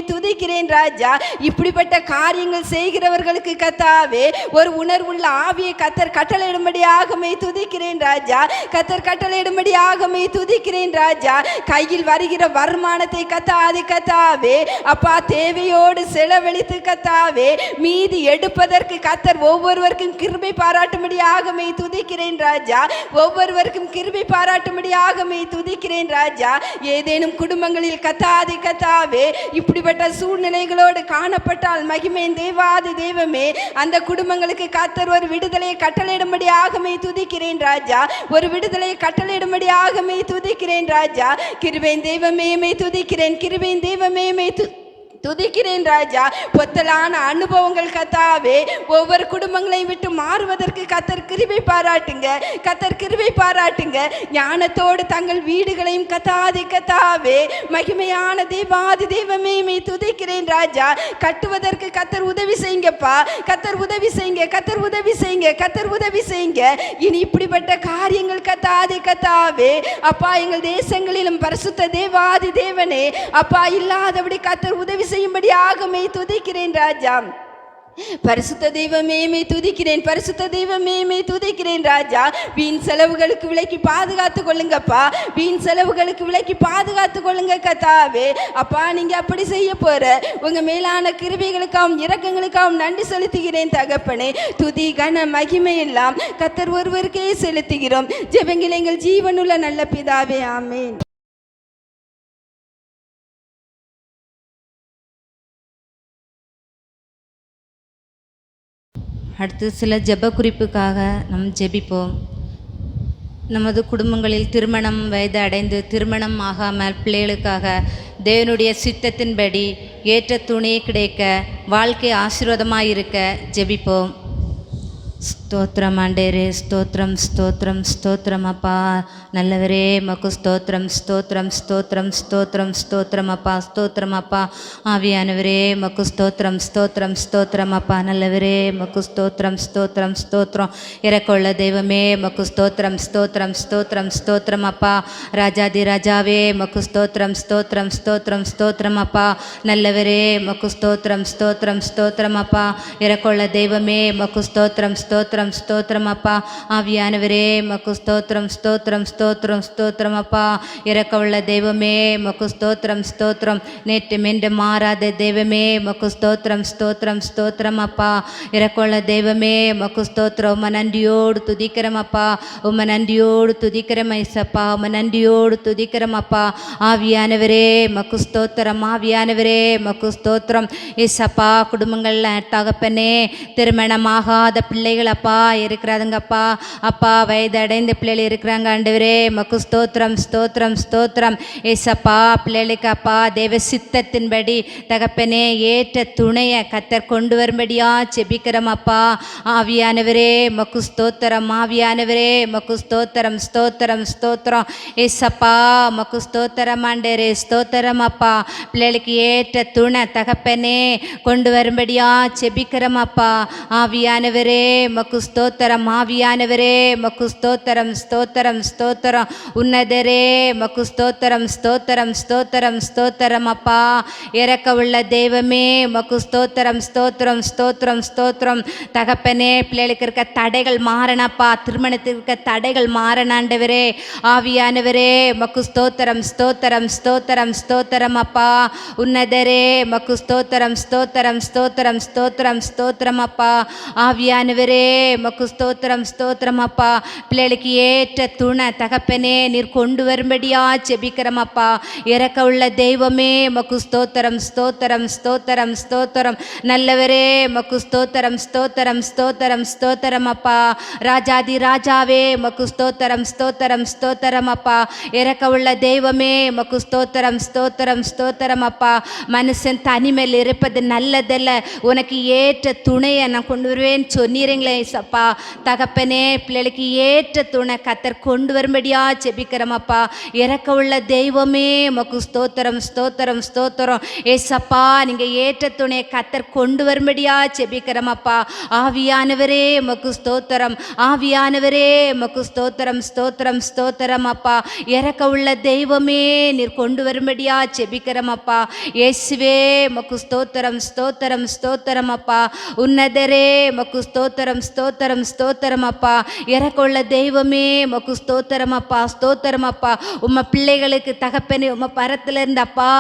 D: துதிக்கிறேன் ராஜா. இப்படிப்பட்ட காரியங்கள் செய்கிறவர்களுக்கு கத்தாவே ஒரு உணர்வுள்ள ஆவியை கத்தர் கட்டளையிடும்படியாக துதிக்கிறேன் ராஜா. கத்தர் கட்டளையிடும்படியாக துதிக்கிறேன் ராஜா. கையில் வருகிற வருமானத்தை கத்தாவே அப்பா தேவையோடு செலவழித்து கத்தாவே மீதி எடுப்பதற்கு கத்தர் ஒவ்வொருவருக்கும் கிருபை பாராட்டும்படியாக துதிக்கிறேன் ராஜா. ஒவ்வொருவருக்கும் கிருபை பாராட்டும்படியாக துதிக்கிறேன் ராஜா. ஏதேனும் குடும்பங்களில் கத்தாவே இப்படிப்பட்ட சூழ்நிலைகளோடு காணப்பட்டால் மகிமையின் தேவாதி தெய்வமே அந்த குடும்பங்களுக்கு கத்தர் ஒரு விடுதலையை கட்டளையிடும்படியாக துதிக்கிறேன் ராஜா. ஒரு விடுதலையை கட்டளையிடும்படியாக துதிக்கிறேன் ராஜா. கிருபையின் தெய்வமே துதிக்கிறேன். கிருபையின் தெய்வமே துதிக்கிறேன் ராஜா. பொத்தலான அனுபவங்கள் கத்தாவே ஒவ்வொரு குடும்பங்களை விட்டு மாறுவதற்கு கத்தர் கிருபை பாராட்டுங்க. கத்தர் கிருபை பாராட்டுங்க. ஞானத்தோடு தங்கள் வீடுகளையும் கத்தாவே மகிமையான தேவாதி தெய்வமே துதிக்கிறேன் ராஜா. கட்டுவதற்கு கத்தர் உதவி செய்யுங்கப்பா. கத்தர் உதவி செய்யுங்க. கத்தர் உதவி செய்யுங்க. கத்தர் உதவி செய்யுங்க. இனி இப்படிப்பட்ட காரியங்கள் கத்தாவே அப்பா எங்கள் தேசங்களிலும் பரிசுத்த தேவாதி தேவனே அப்பா இல்லாதபடி கத்தர் உதவி செய்யும்படியாக துதிக்கிறேன் ராஜா. பரிசுத்த தெய்வமே துதிக்கிறேன். பரிசுத்த தெய்வமே துதிக்கிறேன் ராஜா. வீண் செலவுகளுக்கு விலக்கி பாதுகாத்து கொள்ளுங்கப்பா. வீண் செலவுகளுக்கு விலக்கி பாதுகாத்து கொள்ளுங்க கத்தாவே. அப்பா நீங்க அப்படி செய்ய போற உங்க மேலான கிருபைகளுக்காகவும் இரக்கங்களுக்காகவும் நன்றி செலுத்துகிறேன் தகப்பனே. துதி கன மகிமை எல்லாம் கத்தர் ஒருவருக்கே செலுத்துகிறோம். ஜெபங்கள் எங்கள் ஜீவனுள்ள நல்ல பிதாவே, ஆமென்.
E: அடுத்து சில ஜெப குறிப்புக்காக நாம் ஜெபிப்போம். நமது குடும்பங்களில் திருமணம் வயது அடைந்து திருமணம் ஆகாமல் பிள்ளைகளுக்காக தேவனுடைய சித்தத்தின்படி ஏற்ற துணை கிடைக்க வாழ்க்கை ஆசீர்வாதமாக இருக்க ஜெபிப்போம். ஸ்தோத்திரம் ஆண்டவரே, ஸ்தோத்திரம் ஸ்தோத்திரம் ஸ்தோத்திரம் அப்பா. நல்லவரே மக்கு ஸ்தோத்திரம் ஸ்தோத்திரம் ஸ்தோத்திரம் ஸ்தோத்திரம் ஸ்தோத்திரம் அப்பா, ஸ்தோத்திரம் அப்பா. ஆவியானவரே மக்கு ஸ்தோத்திரம் ஸ்தோத்திரம் ஸ்தோத்திரம் அப்பா. நல்லவரே மக்கு ஸ்தோத்திரம் ஸ்தோத்திரம் ஸ்தோத்திரம். இறக்கொள்ள தெய்வமே மக்கு ஸ்தோத்திரம் ஸ்தோத்திரம் ஸ்தோத்திரம் ஸ்தோத்திரம் அப்பா. ராஜாதி ராஜாவே மக்கு ஸ்தோத்திரம் ஸ்தோத்திரம் ஸ்தோத்திரம் ஸ்தோத்திரம் அப்பா. நல்லவரே மக்கு ஸ்தோத்திரம் ஸ்தோத்திரம் ஸ்தோத்திரம் அப்பா. இறக்கொள்ள தெய்வமே மக்கு ஸ்தோத்திரம் ஸ்தோத்திரம் ஸ்தோத்திரம் அப்பா. ஆவியானவரே மக்கு ஸ்தோத்திரம் ஸ்தோத்திரம் ஸ்தோத்திரம் ஸ்தோத்திரம் அப்பா. இறக்கவுள்ள தெய்வமே மக்கு ஸ்தோத்திரம் ஸ்தோத்திரம். நேற்று மென்று மாறாத தெய்வமே மக்கு ஸ்தோத்திரம் ஸ்தோத்திரம் ஸ்தோத்திரம் அப்பா. இறக்கவுள்ள தெய்வமே மக்கு ஸ்தோத்திரம். உம நன்றியோடு துதிக்கிறோம் அப்பா, உம நன்றியோடு துதிக்கிறோம் ஐசப்பா, உம நன்றியோடு துதிக்கிறோம் அப்பா. ஆவியானவரே மக்கு ஸ்தோத்திரம், ஆவியானவரே மக்கு ஸ்தோத்திரம். ஏசப்பா குடும்பங்கள்ல தகப்பனே திருமணமாகாத பிள்ளைகள் அப்பா இருக்கிறாதுங்கப்பா, அப்பா வயது அடைந்த பிள்ளைகள் இருக்கிறாங்க ஆண்டவரே மக்கு ஸ்தோத்திரம் ஸ்தோத்திரம் ஸ்தோத்திரம். ஏசப்பா பிள்ளைகளுக்கு அப்பா தேவ சித்தத்தின்படி தகப்பனே ஏற்ற துணையை கத்தர் கொண்டு வரும்படியா செபிக்கிறோம் அப்பா. ஆவியானவரே மக்கு ஸ்தோத்திரம், ஆவியானவரே மக்கு ஸ்தோத்திரம் ஸ்தோத்திரம் ஸ்தோத்திரம். ஏசப்பா மக்கு ஸ்தோத்திரம் ஆண்டவரே, ஸ்தோத்திரம் அப்பா. பிள்ளைகளுக்கு ஏற்ற துணை தகப்பனே கொண்டு வரும்படியா செபிக்கிறோம் அப்பா. ஆவியானவரே மக்கு ஸ்தோத்திரம், ஆவியானவரே மக்கு ஸ்தோத்திரம் ஸ்தோத்திரம் ஸ்தோத்திரம். உன்னதரே மக்கு ஸ்தோத்திரம் ஸ்தோத்திரம் ஸ்தோத்திரம் ஸ்தோத்திரம் அப்பா. இறக்க உள்ள தெய்வமே மக்கு ஸ்தோத்திரம் ஸ்தோத்திரம் ஸ்தோத்திரம் ஸ்தோத்திரம். தகப்பனே பிள்ளைகளுக்கு இருக்க தடைகள் மாறணப்பா, திருமணத்துக்கு இருக்க தடைகள் மாறணாண்டவரே. ஆவியானவரே மக்கு ஸ்தோத்திரம் ஸ்தோத்திரம் ஸ்தோத்திரம் ஸ்தோத்திரம் அப்பா. உன்னதரே மக்கு ஸ்தோத்திரம் ஸ்தோத்திரம் ஸ்தோத்திரம் ஸ்தோத்திரம் ஸ்தோத்திரம் அப்பா. ஆவியானவரே மக்கு ஸ்தோத்திரம் ஸ்தோத்திரம் அப்பா. பிள்ளைகளுக்கு ஏற்ற துணை தகப்பனே நீர் கொண்டு வரும்படியா செபிக்கிறோம் அப்பா. இறக்க உள்ள தெய்வமே மக்கு ஸ்தோத்திரம் ஸ்தோத்திரம் ஸ்தோத்திரம் ஸ்தோத்திரம். நல்லவரே மக்கு ஸ்தோத்திரம் ஸ்தோத்திரம் ஸ்தோத்திரம் ஸ்தோத்திரம் அப்பா. ராஜாதி ராஜாவே மக்கு ஸ்தோத்திரம் ஸ்தோத்திரம் ஸ்தோத்திரம் அப்பா. இறக்க உள்ள தெய்வமே மக்கு ஸ்தோத்திரம் ஸ்தோத்திரம் ஸ்தோத்திரம் அப்பா. மனுஷன் தனிமையில் இருப்பது நல்லதல்ல, உனக்கு ஏற்ற துணையை நான் கொண்டு வருவேன்னு சொன்னீங்களே சப்பா. தகப்பனே பிள்ளைகளுக்கு ஏற்ற துணை கத்தர் கொண்டு வரும்படியா செபிக்கிறோம் அப்பா. இறக்க உள்ள தெய்வமே மக்கு ஸ்தோத்திரம் ஸ்தோத்திரம் ஸ்தோத்திரம். ஏசப்பா நீங்கள் ஏற்ற துணையை கத்தர் கொண்டு வரும்படியா செபிக்கிறோம் அப்பா. ஆவியானவரே மக்கு ஸ்தோத்திரம், ஆவியானவரே மக்கு ஸ்தோத்திரம் ஸ்தோத்திரம் ஸ்தோத்திரம் அப்பா. இறக்க உள்ள தெய்வமே நீர் கொண்டு வரும்படியா செபிக்கிறோம் அப்பா. இயேசுவே மக்கு ஸ்தோத்திரம் ஸ்தோத்திரம் ஸ்தோத்திரம் அப்பா. உன்னதரே மக்கு ஸ்தோத்திரம் ஸ்தோத்திரம் ஸ்தோத்திரம் அப்பா. இறக்கொள்ள தெய்வமே மக்கு ஸ்தோத்திரம் அப்பா, ஸ்தோத்திரம் அப்பா. உம்ம பிள்ளைகளுக்கு தகப்பனே உம்ம பரத்துல இருந்தப்பா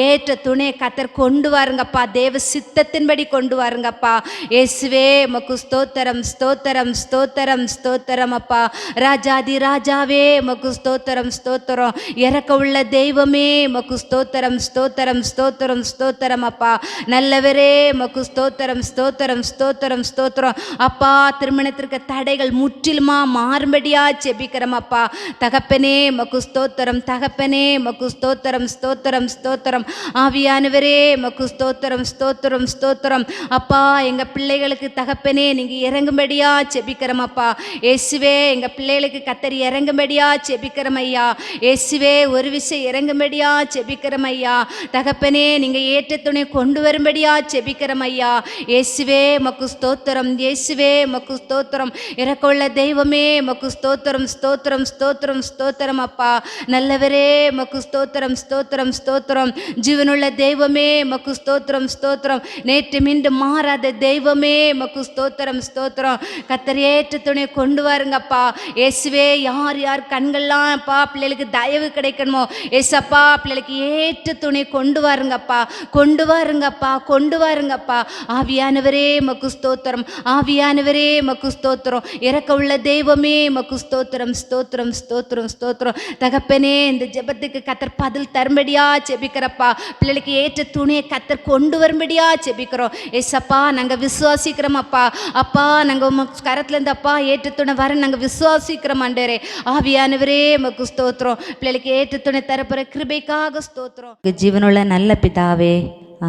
E: ஏற்ற துணையை கத்தர் கொண்டு வாருங்கப்பா, தேவ சித்தத்தின்படி கொண்டு வாருங்கப்பா. இயேசுவே மக்கு ஸ்தோத்திரம் ஸ்தோத்திரம் ஸ்தோத்திரம் ஸ்தோத்திரம் அப்பா. ராஜாதி ராஜாவே மக்கு ஸ்தோத்திரம் ஸ்தோத்திரம். இறக்க உள்ள தெய்வமே மக்கு ஸ்தோத்திரம் ஸ்தோத்திரம் ஸ்தோத்திரம் ஸ்தோத்திரம் அப்பா. நல்லவரே மக்கு ஸ்தோத்திரம் ஸ்தோத்திரம் ஸ்தோத்திரம் ஸ்தோத்திரம் அப்பா. திருமணத்திற்கு தடைகள் முற்றிலுமா மாறும்படியா செபிக்கிறோம் அப்பா. தகப்பனே மக்கு ஸ்தோத்திரம், தகப்பனே மக்கு ஸ்தோத்திரம் ஸ்தோத்திரம் ஸ்தோத்திரம். ஆவியானவரே மக்கு ஸ்தோத்திரம் ஸ்தோத்திரம் ஸ்தோத்திரம் அப்பா. எங்கள் பிள்ளைகளுக்கு தகப்பனே நீங்கள் இறங்கும்படியா செபிக்கிறோம் அப்பா. இயேசுவே எங்கள் பிள்ளைகளுக்கு கத்தரி இறங்கும்படியா செபிக்கிறோம் ஐயா. இயேசுவே ஒரு விஷயம் இறங்கும்படியா செபிக்கிறோம் ஐயா. தகப்பனே நீங்கள் ஏற்ற துணை கொண்டு வரும்படியா செபிக்கிறோம் ஐயா. இயேசுவே மக்கு ஸ்தோத்திரம், இயேசுவே மக்கு ஸ்தோத்திரம். இறக்கொள்ள தெய்வமே மக்கு ஸ்தோத்திரம் ஸ்தோத்திரம் ஸ்தோத்திரம் ஸ்தோத்திரம் அப்பா. நல்லவரே மக்கு ஸ்தோத்திரம் ஸ்தோத்திரம் ஸ்தோத்திரம். ஜீவனுள்ள தெய்வமே மக்கு ஸ்தோத்திரம் ஸ்தோத்திரம். நேற்று மீண்டும் மாறாத தெய்வமே மக்கு ஸ்தோத்திரம் ஸ்தோத்திரம். கத்தர் ஏற்ற துணை கொண்டு வாருங்கப்பா. இயேசுவே யார் யார் கண்கள்லாம் அப்பா பிள்ளைகளுக்கு தயவு கிடைக்கணுமோ ஏசப்பா பிள்ளைகளுக்கு ஏற்ற துணை கொண்டு வாருங்கப்பா, கொண்டு வாருங்கப்பா, கொண்டு வாருங்கப்பா. ஆவியானவரே மக்கு ஸ்தோத்திரம், ஆவியானவரே மக்கு ஸ்தோத்திரம். இறக்க உள்ள தெய்வமே மக்கு ஸ்தோத்திரம் ஸ்தோத்திரம் ஸ்தோத்திரம் ஸ்தோத்திரம். தகப்பனே இந்த ஜெபத்துக்கு கத்தர் பதில் தரும்படியா செபிக்கிறப்பா. பிள்ளைகளுக்கு ஏற்ற துணையை கத்தர் கொண்டு வரும்படியா செபிக்கிறோம் ஏசப்பா. நாங்கள் விசுவாசிக்கிறோம் அப்பா. அப்பா நாங்கள் உங்கள் கரத்துல இருந்து அப்பா ஏற்ற துணை வர நாங்கள் விசுவாசிக்கிறோம் ஆண்டவரே. ஆவியானவரே மக்கு ஸ்தோத்திரம். பிள்ளைகளுக்கு ஏற்ற துணை தரப்புற கிருபைக்காக ஸ்தோத்திரம். ஜீவனுள்ள நல்ல பிதாவே,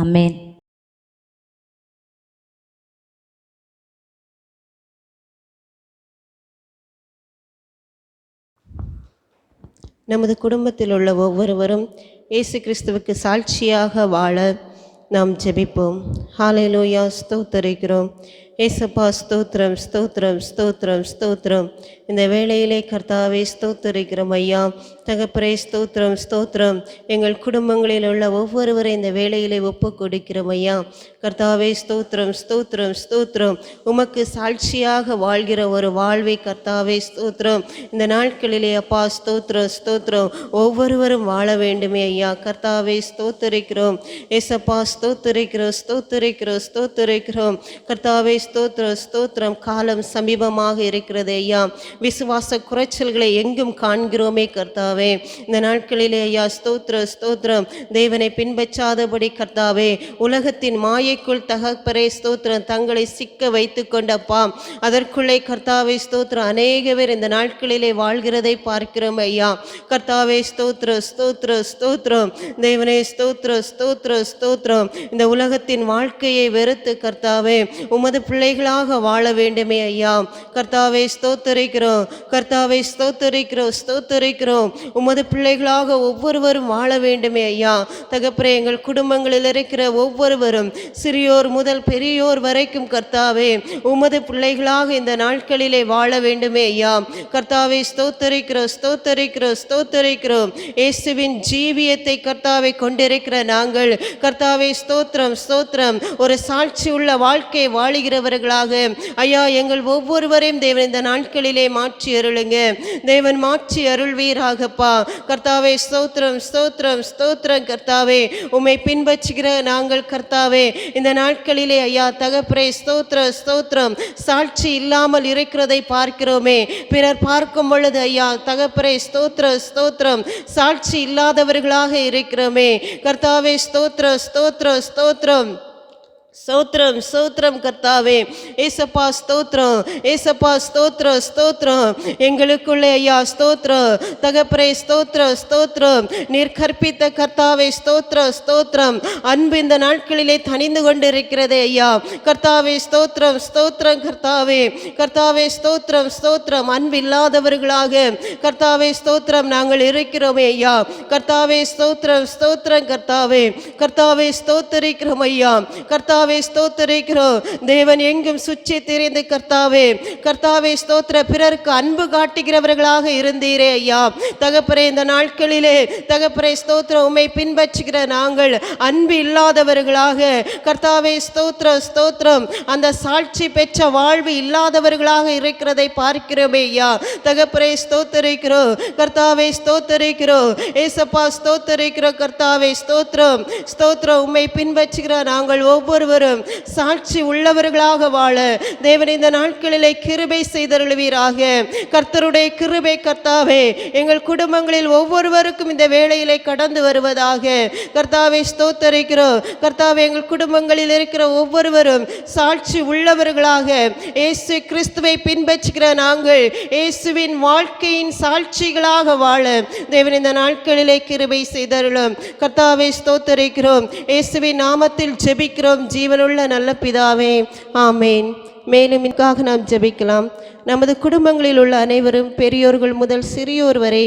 E: ஆமென்.
F: நமது குடும்பத்தில் உள்ள ஒவ்வொருவரும் இயேசு கிறிஸ்துவுக்கு சாட்சியாக வாழ நாம் ஜெபிப்போம். ஹல்லேலூயா. ஸ்தோத்தரிக்கிறோம் ஏசப்பா. ஸ்தோத்திரம் ஸ்தோத்திரம் ஸ்தோத்திரம் ஸ்தோத்திரம். இந்த வேளையிலே கர்த்தாவே ஸ்தோத்தரிக்கிறோம் ஐயா. தகப்பரே ஸ்தோத்திரம் ஸ்தோத்திரம். எங்கள் குடும்பங்களில் உள்ள ஒவ்வொருவரை இந்த வேளையிலே ஒப்பு கொடுக்கிறோம் ஐயா. கர்த்தாவே ஸ்தோத்திரம் ஸ்தோத்திரம் ஸ்தோத்திரம். உமக்கு சாட்சியாக வாழ்கிற ஒரு வாழ்வை கர்த்தாவே ஸ்தோத்திரம் இந்த நாட்களிலே அப்பா ஸ்தோத்திரம் ஸ்தோத்திரம் ஒவ்வொருவரும் வாழ வேண்டுமே ஐயா. கர்த்தாவே ஸ்தோத்தரிக்கிறோம் ஏசப்பா. ஸ்தோத்தரிக்கிறோம் ஸ்தோத்தரிக்கிறோம் ஸ்தோத்தரிக்கிறோம் கர்த்தாவே ஸ்தோத்திரம் ஸ்தோத்திரம். காலம் சமீபமாக இருக்கிறது ஐயா. விசுவாச குறைச்சல்களை எங்கும் காண்கிறோமே கர்த்தாவே. இந்த நாட்களிலே ஐயா ஸ்தோத்திரம் ஸ்தோத்திரம். தேவனை பின்பற்றாதபடி கர்த்தாவே உலகத்தின் மாயைக்குள் தகப்பரே ஸ்தோத்திரம் தங்களை சிக்க வைத்து கொண்டப்பா அதற்குள்ளே கர்த்தாவே ஸ்தோத்திரம் அநேக பேர் இந்த நாட்களிலே வாழ்கிறதை பார்க்கிறோம் ஐயா. கர்த்தாவே ஸ்தோத்திரம் ஸ்தோத்திரம் ஸ்தோத்திரம். தேவனே ஸ்தோத்திரம் ஸ்தோத்திரம் ஸ்தோத்திரம். இந்த உலகத்தின் வாழ்க்கையை வெறுத்து கர்த்தாவே உமது பிள்ளைகளாக வாழ வேண்டுமே ஐயா. கர்த்தாவே ஸ்தோத்தரிக்கிறோம் கர்த்தாவே ஸ்தோத்தரிக்கிறோம் ஸ்தோத்தரிக்கிறோம். உமது பிள்ளைகளாக ஒவ்வொருவரும் வாழ வேண்டுமே ஐயா. தகப்பரே எங்கள் குடும்பங்களில் இருக்கிற ஒவ்வொருவரும் சிறியோர் முதல் பெரியோர் வரைக்கும் கர்த்தாவே உமது பிள்ளைகளாக இந்த நாட்களிலே வாழ வேண்டுமே ஐயா. கர்த்தாவே ஸ்தோத்தரிக்கிறோம் ஸ்தோத்தரிக்கிறோம் ஸ்தோத்தரிக்கிறோம். இயேசுவின் ஜீவியத்தை கர்த்தாவை கொண்டிருக்கிற நாங்கள் கர்த்தாவே ஸ்தோத்திரம் ஸ்தோத்திரம் ஒரு சாட்சி உள்ள வாழ்க்கை வாழுகிறவர்களாக ஐயா எங்கள் ஒவ்வொருவரையும் தேவன் இந்த நாட்களிலே மாற்றி அருளுங்க. தேவன் மாற்றி அருள்வீராகப்பா. கர்த்தாவே ஸ்தோத்திரம் ஸ்தோத்திரம் ஸ்தோத்திரம். கர்த்தாவே உம்மை பின்பற்றுகிற நாங்கள் கர்த்தாவே இந்த நாட்களிலே ஐயா தகப்பரே ஸ்தோத்திரம் ஸ்தோத்திரம் சாட்சி இல்லாமல் இருக்கிறதை பார்க்கிறோமே. பிறர் பார்க்கும் பொழுது ஐயா தகப்பரே ஸ்தோத்திரம் ஸ்தோத்திரம் சாட்சி இல்லாதவர்களாக இருக்கிறோமே கர்த்தாவே. ஸ்தோத்திரம் ஸ்தோத்திரம் ஸ்தோத்திரம் ஸ்தோத்திரம் ஸ்தோத்திரம் கர்த்தாவே. ஏசப்பா ஸ்தோத்திரம் ஏசப்பா ஸ்தோத்திரம் ஸ்தோத்திரம். எங்களுக்குள்ளே ஐயா ஸ்தோத்திரம் தகப்பரே ஸ்தோத்திரம் ஸ்தோத்திரம். நீர் கற்பித்த கர்த்தாவே ஸ்தோத்திரம் ஸ்தோத்திரம். அன்பு இந்த நாட்களிலே தணிந்து கொண்டிருக்கிறதே ஐயா. கர்த்தாவே ஸ்தோத்திரம் ஸ்தோத்திரம் கர்த்தாவே. கர்த்தாவே ஸ்தோத்திரம் ஸ்தோத்திரம். அன்பு இல்லாதவர்களாக கர்த்தாவே ஸ்தோத்திரம் நாங்கள் இருக்கிறோமே ஐயா. கர்த்தாவே ஸ்தோத்திரம் ஸ்தோத்திரம் கர்த்தாவே. கர்த்தாவே ஸ்தோத்தரிக்கிறோம் ஐயா. கர்த்தாவே ஸ்தோத்தரிக்கிறோம். தேவன் எங்கும் சுற்றி திரிந்து கர்த்தாவே கர்த்தாவே ஸ்தோத்திர பிறருக்கு அன்பு காட்டுகிறவர்களாக இருந்தீரே ஐயா. தகப்பரே இந்த நாட்களிலே தகப்பரே ஸ்தோத்திரம் உம்மை பின்பற்றுகிற நாங்கள் அன்பு இல்லாதவர்களாக கர்த்தாவே ஸ்தோத்திரம் ஸ்தோத்திரம் அந்த சாட்சி பெற்ற வாழ்வு இல்லாதவர்களாக இருக்கிறதை பார்க்கிறோமே ஐயா. தகப்பரே ஸ்தோத்தரிக்கிறோம் கர்த்தாவே ஸ்தோத்தரிக்கிறோம் ஏசப்பா ஸ்தோத்தரிக்கிறோம் கர்த்தாவே ஸ்தோத்திரம் ஸ்தோத்திரம். உம்மை பின்பற்றுகிற நாங்கள் ஒவ்வொருவரும் சாட்சி உள்ளவர்களாக வாழ தேவன் இந்த நாட்களிலே கிருபை செய்தருளுவீராக. கர்த்தருடைய கிருபை கர்த்தாவே எங்கள் குடும்பங்களில் ஒவ்வொருவருக்கும் இந்த வேளையிலே கடந்து வருவதாக கர்த்தாவே ஸ்தோத்தரிக்கிறோம். கர்த்தாவே எங்கள் குடும்பங்களில் இருக்கிற ஒவ்வொருவரும் சாட்சி உள்ளவர்களாக இயேசு கிறிஸ்துவை பின்பற்றுகிற நாங்கள் இயேசுவின் வாழ்க்கையின் சாட்சிகளாக வாழ தேவன் இந்த நாட்களிலே கிருபை செய்தருளும். கர்த்தாவே ஸ்தோத்தரிக்கிறோம். இயேசுவின் நாமத்தில் ஜெபிக்கிறோம் ஜீவனுள்ள நல்ல பிதாவே, ஆமேன். மேலும் இதற்காக நாம் ஜெபிக்கலாம். நமது குடும்பங்களில் உள்ள அனைவரும் பெரியோர்கள் முதல் சிறியோர் வரை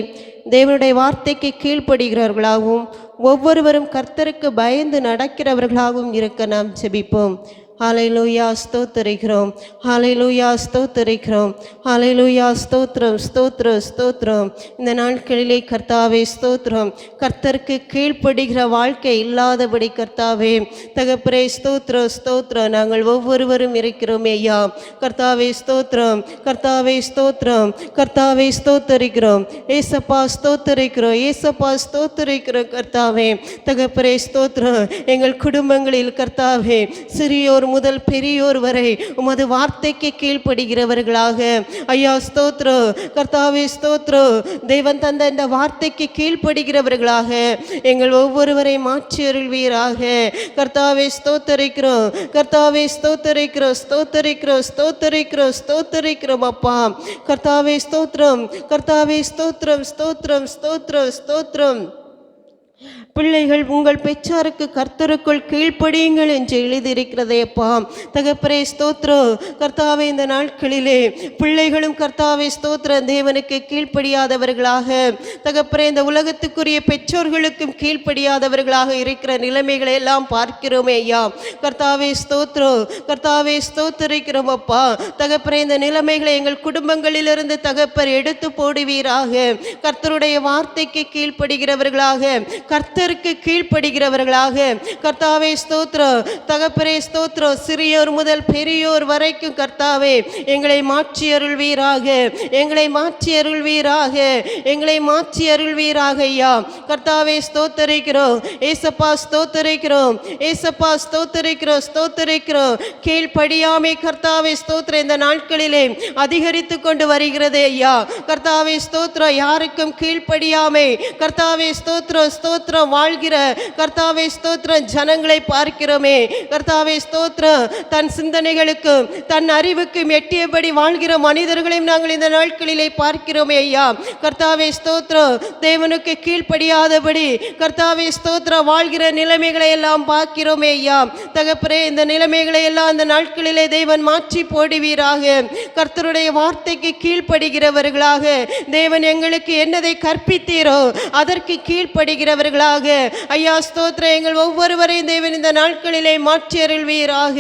F: தேவனுடைய வார்த்தைக்கு கீழ்ப்படுகிறவர்களாகவும் ஒவ்வொருவரும் கர்த்தருக்கு பயந்து நடக்கிறவர்களாகவும் இருக்க நாம் ஜெபிப்போம். ஹல்லேலூயா ஸ்தோத்தரிக்கிறோம் ஹல்லேலூயா ஸ்தோத்தரிக்கிறோம் ஹல்லேலூயா ஸ்தோத்திரம் ஸ்தோத்திரம் ஸ்தோத்திரம். இந்த நாட்களிலே கர்த்தாவே ஸ்தோத்திரம் கர்த்தருக்கு கீழ்ப்படுகிற வாழ்க்கை இல்லாதபடி கர்த்தாவே தகப்பரே ஸ்தோத்திரம் ஸ்தோத்திரம் நாங்கள் ஒவ்வொருவரும் இருக்கிறோமே ஐயா. கர்த்தாவே ஸ்தோத்திரம் கர்த்தாவே ஸ்தோத்திரம் கர்த்தாவே ஸ்தோத்தரிக்கிறோம் ஏசப்பா ஸ்தோத்தரிக்கிறோம் ஏசப்பா ஸ்தோத்தரிக்கிறோம் கர்த்தாவே. தகப்பரே ஸ்தோத்திரம் எங்கள் குடும்பங்களில் கர்த்தாவே சிறியோர் முதல் பெரியோர் வரை உமது வார்த்தைக்கு கீழ்ப்படுகிறவர்களாக ஐயா ஸ்தோத்திரம் கர்த்தாவே ஸ்தோத்திரம். தேவன் தந்த இந்த வார்த்தைக்கு கீழ்ப்படுகிறவர்களாக எங்கள் ஒவ்வொருவரை மாற்றி அருள்வீராக. கர்த்தாவே ஸ்தோத்தரிக்கிறோம் கர்த்தாவே ஸ்தோத்தரிக்கிறோம் ஸ்தோத்தரிக்கிறோம் ஸ்தோத்தரிக்கிறோம் ஸ்தோத்தரிக்கிறோம் அப்பா. கர்த்தாவே ஸ்தோத்திரம் கர்த்தாவே ஸ்தோத்திரம் ஸ்தோத்திரம் ஸ்தோத்திரம் ஸ்தோத்திரம். பிள்ளைகள் உங்கள் பெற்றாருக்கு கர்த்தருக்குள் கீழ்ப்படியுங்கள் என்று எழுதியிருக்கிறதே அப்பா. தகப்பரே ஸ்தோத்திரம். கர்த்தாவே இந்த நாட்களிலே பிள்ளைகளும் கர்த்தாவே ஸ்தோத்திரம் தேவனுக்கு கீழ்ப்படியாதவர்களாக, தகப்பரே இந்த உலகத்துக்குரிய பெற்றோர்களுக்கும் கீழ்ப்படியாதவர்களாக இருக்கிற நிலைமைகளை எல்லாம் பார்க்கிறோமே ஐயா. கர்த்தாவே ஸ்தோத்திரம். கர்த்தாவே ஸ்தோத்திரிக்கிறோம் அப்பா. தகப்பரே இந்த நிலைமைகளை எங்கள் குடும்பங்களிலிருந்து தகப்பர் எடுத்து போடுவீராக. கர்த்தருடைய வார்த்தைக்கு கீழ்ப்படுகிறவர்களாக, கர்த்தருக்கு கீழ்ப்படுகிறவர்களாக. கர்த்தாவே ஸ்தோத்திரம். தகப்பரே ஸ்தோத்திரம். சிறியோர் முதல் பெரியோர் வரைக்கும் கர்த்தாவே எங்களை மாற்றி அருள்வீராக, எங்களை மாற்றி அருள்வீராக, எங்களை மாற்றி அருள்வீராக ஐயா. கர்த்தாவே ஸ்தோத்தரிக்கிறோம் ஏசப்பா, ஸ்தோத்தரிக்கிறோம் ஏசப்பா, ஸ்தோத்தரிக்கிறோம் ஸ்தோத்தரிக்கிறோம். கீழ்ப்படியாமை கர்த்தாவே ஸ்தோத்திரம் இந்த நாட்களிலே அதிகரித்து கொண்டு வருகிறது ஐயா. கர்த்தாவே ஸ்தோத்திரம். யாருக்கும் கீழ்ப்படியாமை கர்த்தாவே ஸ்தோத்திரம் ஸ்தோத்திரம் வாழ்கிற கர்த்தாவே ஸ்தோத்திரம் ஜனங்களை பார்க்கிறோமே. கர்த்தாவே ஸ்தோத்திரம். தன் சிந்தனைகளுக்கும் தன் அறிவுக்கும் எட்டியபடி வாழ்கிற மனிதர்களையும் நாங்கள் இந்த நாட்களிலே பார்க்கிறோமே ஐயா. கர்த்தாவே ஸ்தோத்திரம். தேவனுக்கு கீழ்ப்படியாதபடி கர்த்தாவே ஸ்தோத்திரம் வாழ்கிற நிலைமைகளை எல்லாம் பார்க்கிறோமே ஐயா. தகப்பரே இந்த நிலைமைகளை எல்லாம் அந்த நாட்களிலே தேவன் மாற்றி போடுவீராக. கர்த்தருடைய வார்த்தைக்கு கீழ்ப்படுகிறவர்களாக, தேவன் எங்களுக்கு என்னதை கற்பித்தீரோ அதற்கு கீழ்ப்படுகிறவர்களாக ஐயா ஸ்தோத்திரம். எங்கள் ஒவ்வொருவரையும் தேவன் இந்த நாட்களிலே மாற்றி அருள்வீராக.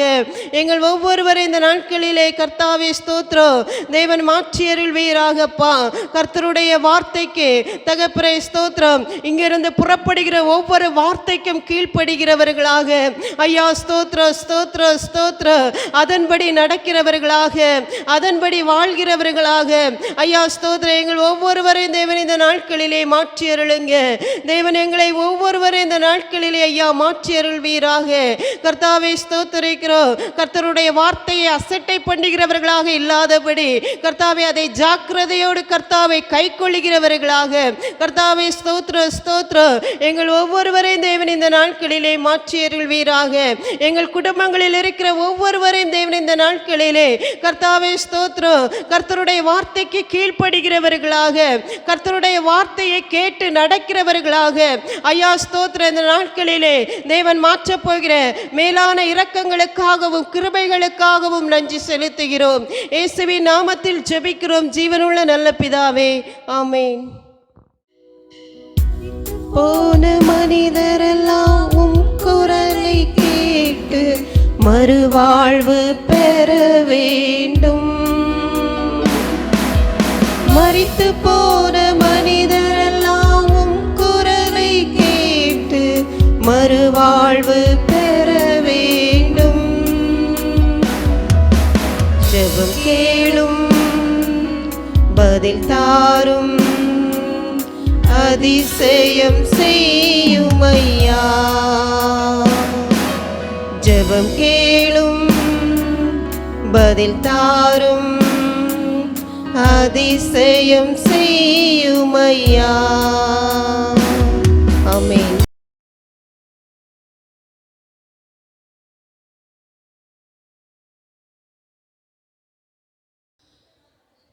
F: எங்கள் ஒவ்வொருவரையும் இந்த நாட்களிலே கர்த்தாவே ஸ்தோத்திரம் தேவன் மாற்றி அருள்வீராகப்பா. கர்த்தருடைய வார்த்தைக்கு தகப்பரே ஸ்தோத்திரம் இங்கிருந்து புறப்படுகிற ஒவ்வொரு வார்த்தைக்கும் கீழ்ப்படுகிறவர்களாக ஐயா ஸ்தோத்திரம் ஸ்தோத்திரம் ஸ்தோத்திரம். அதன்படி நடக்கிறவர்களாக, அதன்படி வாழ்கிறவர்களாக ஐயா ஸ்தோத்திரம். எங்கள் ஒவ்வொருவரையும் தேவன் இந்த நாட்களிலே மாற்றி அருளுங்க. தேவன் எங்களை ஒவ்வொருவரையும் இந்த நாட்களிலே ஐயா மாற்றி அருள்வீராக. கர்த்தாவே ஸ்தோத்திரிக்கிறோம். கர்த்தருடைய வார்த்தையை அசட்டை பண்ணுகிறவர்களாக இல்லாதபடி கர்த்தாவே அதை ஜாக்கிரதையோடு கர்த்தாவை கை கொள்ளுகிறவர்களாக கர்த்தாவே ஸ்தோத்திரம் ஸ்தோத்திரம். எங்கள் ஒவ்வொருவரையும் தேவன் இந்த நாட்களிலே மாற்றி அருள்வீராக. எங்கள் குடும்பங்களில் இருக்கிற ஒவ்வொருவரையும் தேவன் இந்த நாட்களிலே கர்த்தாவே ஸ்தோத்திரம் கர்த்தருடைய வார்த்தைக்கு கீழ்ப்படுகிறவர்களாக, கர்த்தருடைய வார்த்தையை கேட்டு நடக்கிறவர்களாக ஐயா ஸ்தோத்திரம் இந்த நாட்களிலே தேவன் மாற்றப் போகிற மேலான இரக்கங்களுக்காகவும் கிருபைகளுக்காகவும் நன்றி செலுத்துகிறோம். இயேசுவின் நாமத்தில் ஜெபிக்கிறோம் ஜீவனுள்ள நல்ல பிதாவே, ஆமென். போன மனிதரெல்லாம் உம் குரலை கேட்டு மறுவாழ்வு பெற வேண்டும். மரித்து போன மனிதரெல்லாம் உம் குரலை கேட்டு மறுவாழ்வு பெற வேண்டும். ஜெபம் கேளும் பதில் தாரும் அதிசயம் செய்யும் ஐயா. ஜெபம் கேளும் பதில் தாரும் அதிசயம் செய்யும் ஐயா. ஆமென்.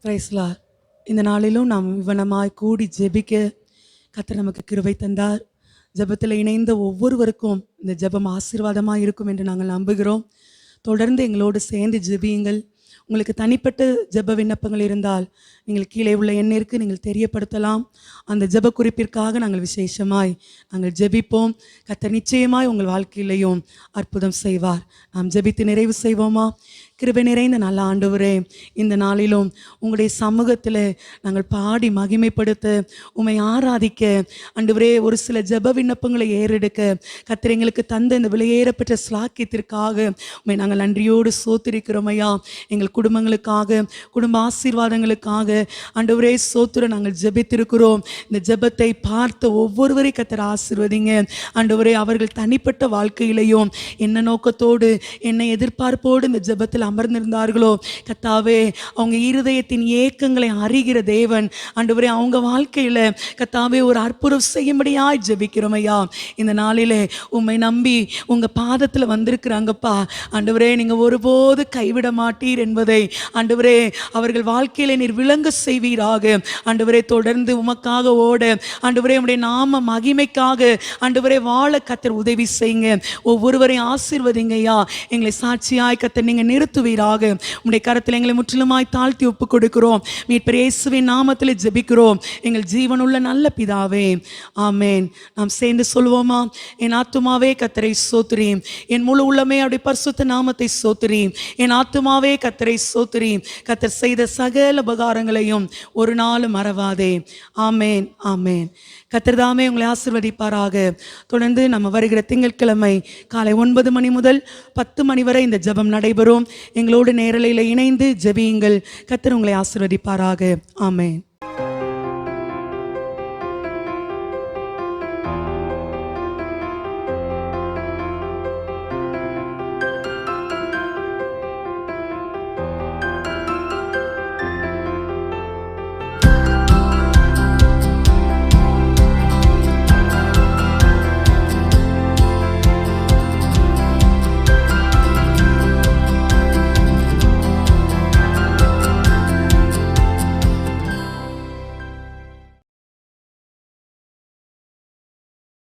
C: Praise Lord. இந்த நாளிலும் நாம் இவனமாய் கூடி ஜெபிக்க கர்த்தர் நமக்கு கிருபை தந்தார். ஜெபத்தில் இணைந்த ஒவ்வொருவருக்கும் இந்த ஜெபம் ஆசீர்வாதமாக இருக்கும் என்று நாங்கள் நம்புகிறோம். தொடர்ந்து எங்களோடு சேர்ந்து ஜெபியுங்கள். உங்களுக்கு தனிப்பட்ட ஜெப விண்ணப்பங்கள் இருந்தால் நீங்கள் கீழே உள்ள எண்ணிற்கு நீங்கள் தெரியப்படுத்தலாம். அந்த ஜெப குறிப்பிற்காக நாங்கள் விசேஷமாய் நாங்கள் ஜெபிப்போம். கர்த்தர் நிச்சயமாய் உங்கள் வாழ்க்கையிலையும் அற்புதம் செய்வார். நாம் ஜெபித்து நிறைவு செய்வோமா? கிருபை நிறைந்த நல்ல ஆண்டவரே, இந்த நாளிலும் உங்களுடைய சமூகத்தில் நாங்கள் பாடி மகிமைப்படுத்த உம்மை ஆராதிக்க ஆண்டவரே ஒரு சில ஜெப விண்ணப்பங்களை ஏறெடுக்க கர்த்தர் எங்களுக்கு தந்த இந்த விலையேறப்பட்ட ஸ்லாக்கியத்திற்காக உம்மை நாங்கள் நன்றியோடு சோத்திருக்கிறோம் ஐயா. எங்கள் குடும்பங்களுக்காக, குடும்ப ஆசீர்வாதங்களுக்காக ஆண்டவரே சோத்திரம் நாங்கள் ஜெபித்திருக்கிறோம். இந்த ஜெபத்தை பார்த்த ஒவ்வொருவரையும் கர்த்தர் ஆசீர்வதிங்க ஆண்டவரே. அவர்கள் தனிப்பட்ட வாழ்க்கையிலையும் என்ன நோக்கத்தோடு என்ன எதிர்பார்ப்போடு இந்த ஜெபத்தில் அமர்ந்திருந்தார்களோ கர்த்தாவே, அவங்க இருதயத்தின் ஏக்கங்களை அறிகிற தேவன் ஆண்டவரே. அவங்க வாழ்க்கையில் கர்த்தாவே ஒரு அற்புதம் செய்யும்படியாய் ஜெபிக்கிறோம் ஐயா. இந்த நாளிலே உம்மை நம்பி உங்கள் பாதத்தில் வந்திருக்கிறாங்கப்பா ஆண்டவரே. நீங்கள் ஒருபோது கைவிட மாட்டீர் என்பதை ஆண்டவரே அவர்கள் வாழ்க்கையில் நீர் விளங்க விளங்க செய்வீராக. ஆண்டவரே தொடர்ந்து உமக்காக ஓட, ஆண்டவரே உம்முடைய நாம மகிமைக்காக ஆண்டவரே வாழ கர்த்தர் உதவி செய்யுங்க. ஒவ்வொருவரையும் ஆசீர்வதிங்க ஐயா. எங்களை சாட்சியாய் கர்த்தர் நீங்க நிறுத்துவீராக. உம்முடைய கரத்தில் எங்களை முற்றிலுமாய் தாழ்த்தி ஒப்பு கொடுக்கிறோம். மீட்பர் இயேசுவின் நாமத்தில் ஜெபிக்கிறோம் எங்கள் ஜீவனுள்ள நல்ல பிதாவே, ஆமென். நாம் சேர்ந்து சொல்வோமா? என் ஆத்துமாவே கர்த்தரை ஸ்தோத்திரி, என் முழு உள்ளமே அவருடைய பரிசுத்த நாமத்தை ஸ்தோத்திரி. என் ஆத்துமாவே கர்த்தரை ஸ்தோத்திரி, கர்த்தர் செய்த சகல உபகாரங்களையும் ஒரு நாளும் மறவாதே. ஆமென், ஆமென். கர்த்தர் தாமே உங்களை ஆசீர்வதிப்பாராக. தொடர்ந்து நம்ம வருகிற திங்கட்கிழமை காலை 9 மணி முதல் 10 மணி வரை இந்த ஜெபம் நடைபெறும். எங்களோடு நேரலையில் இணைந்து ஜெபியுங்கள். கர்த்தர் உங்களை ஆசீர்வதிப்பாராக. ஆமென்.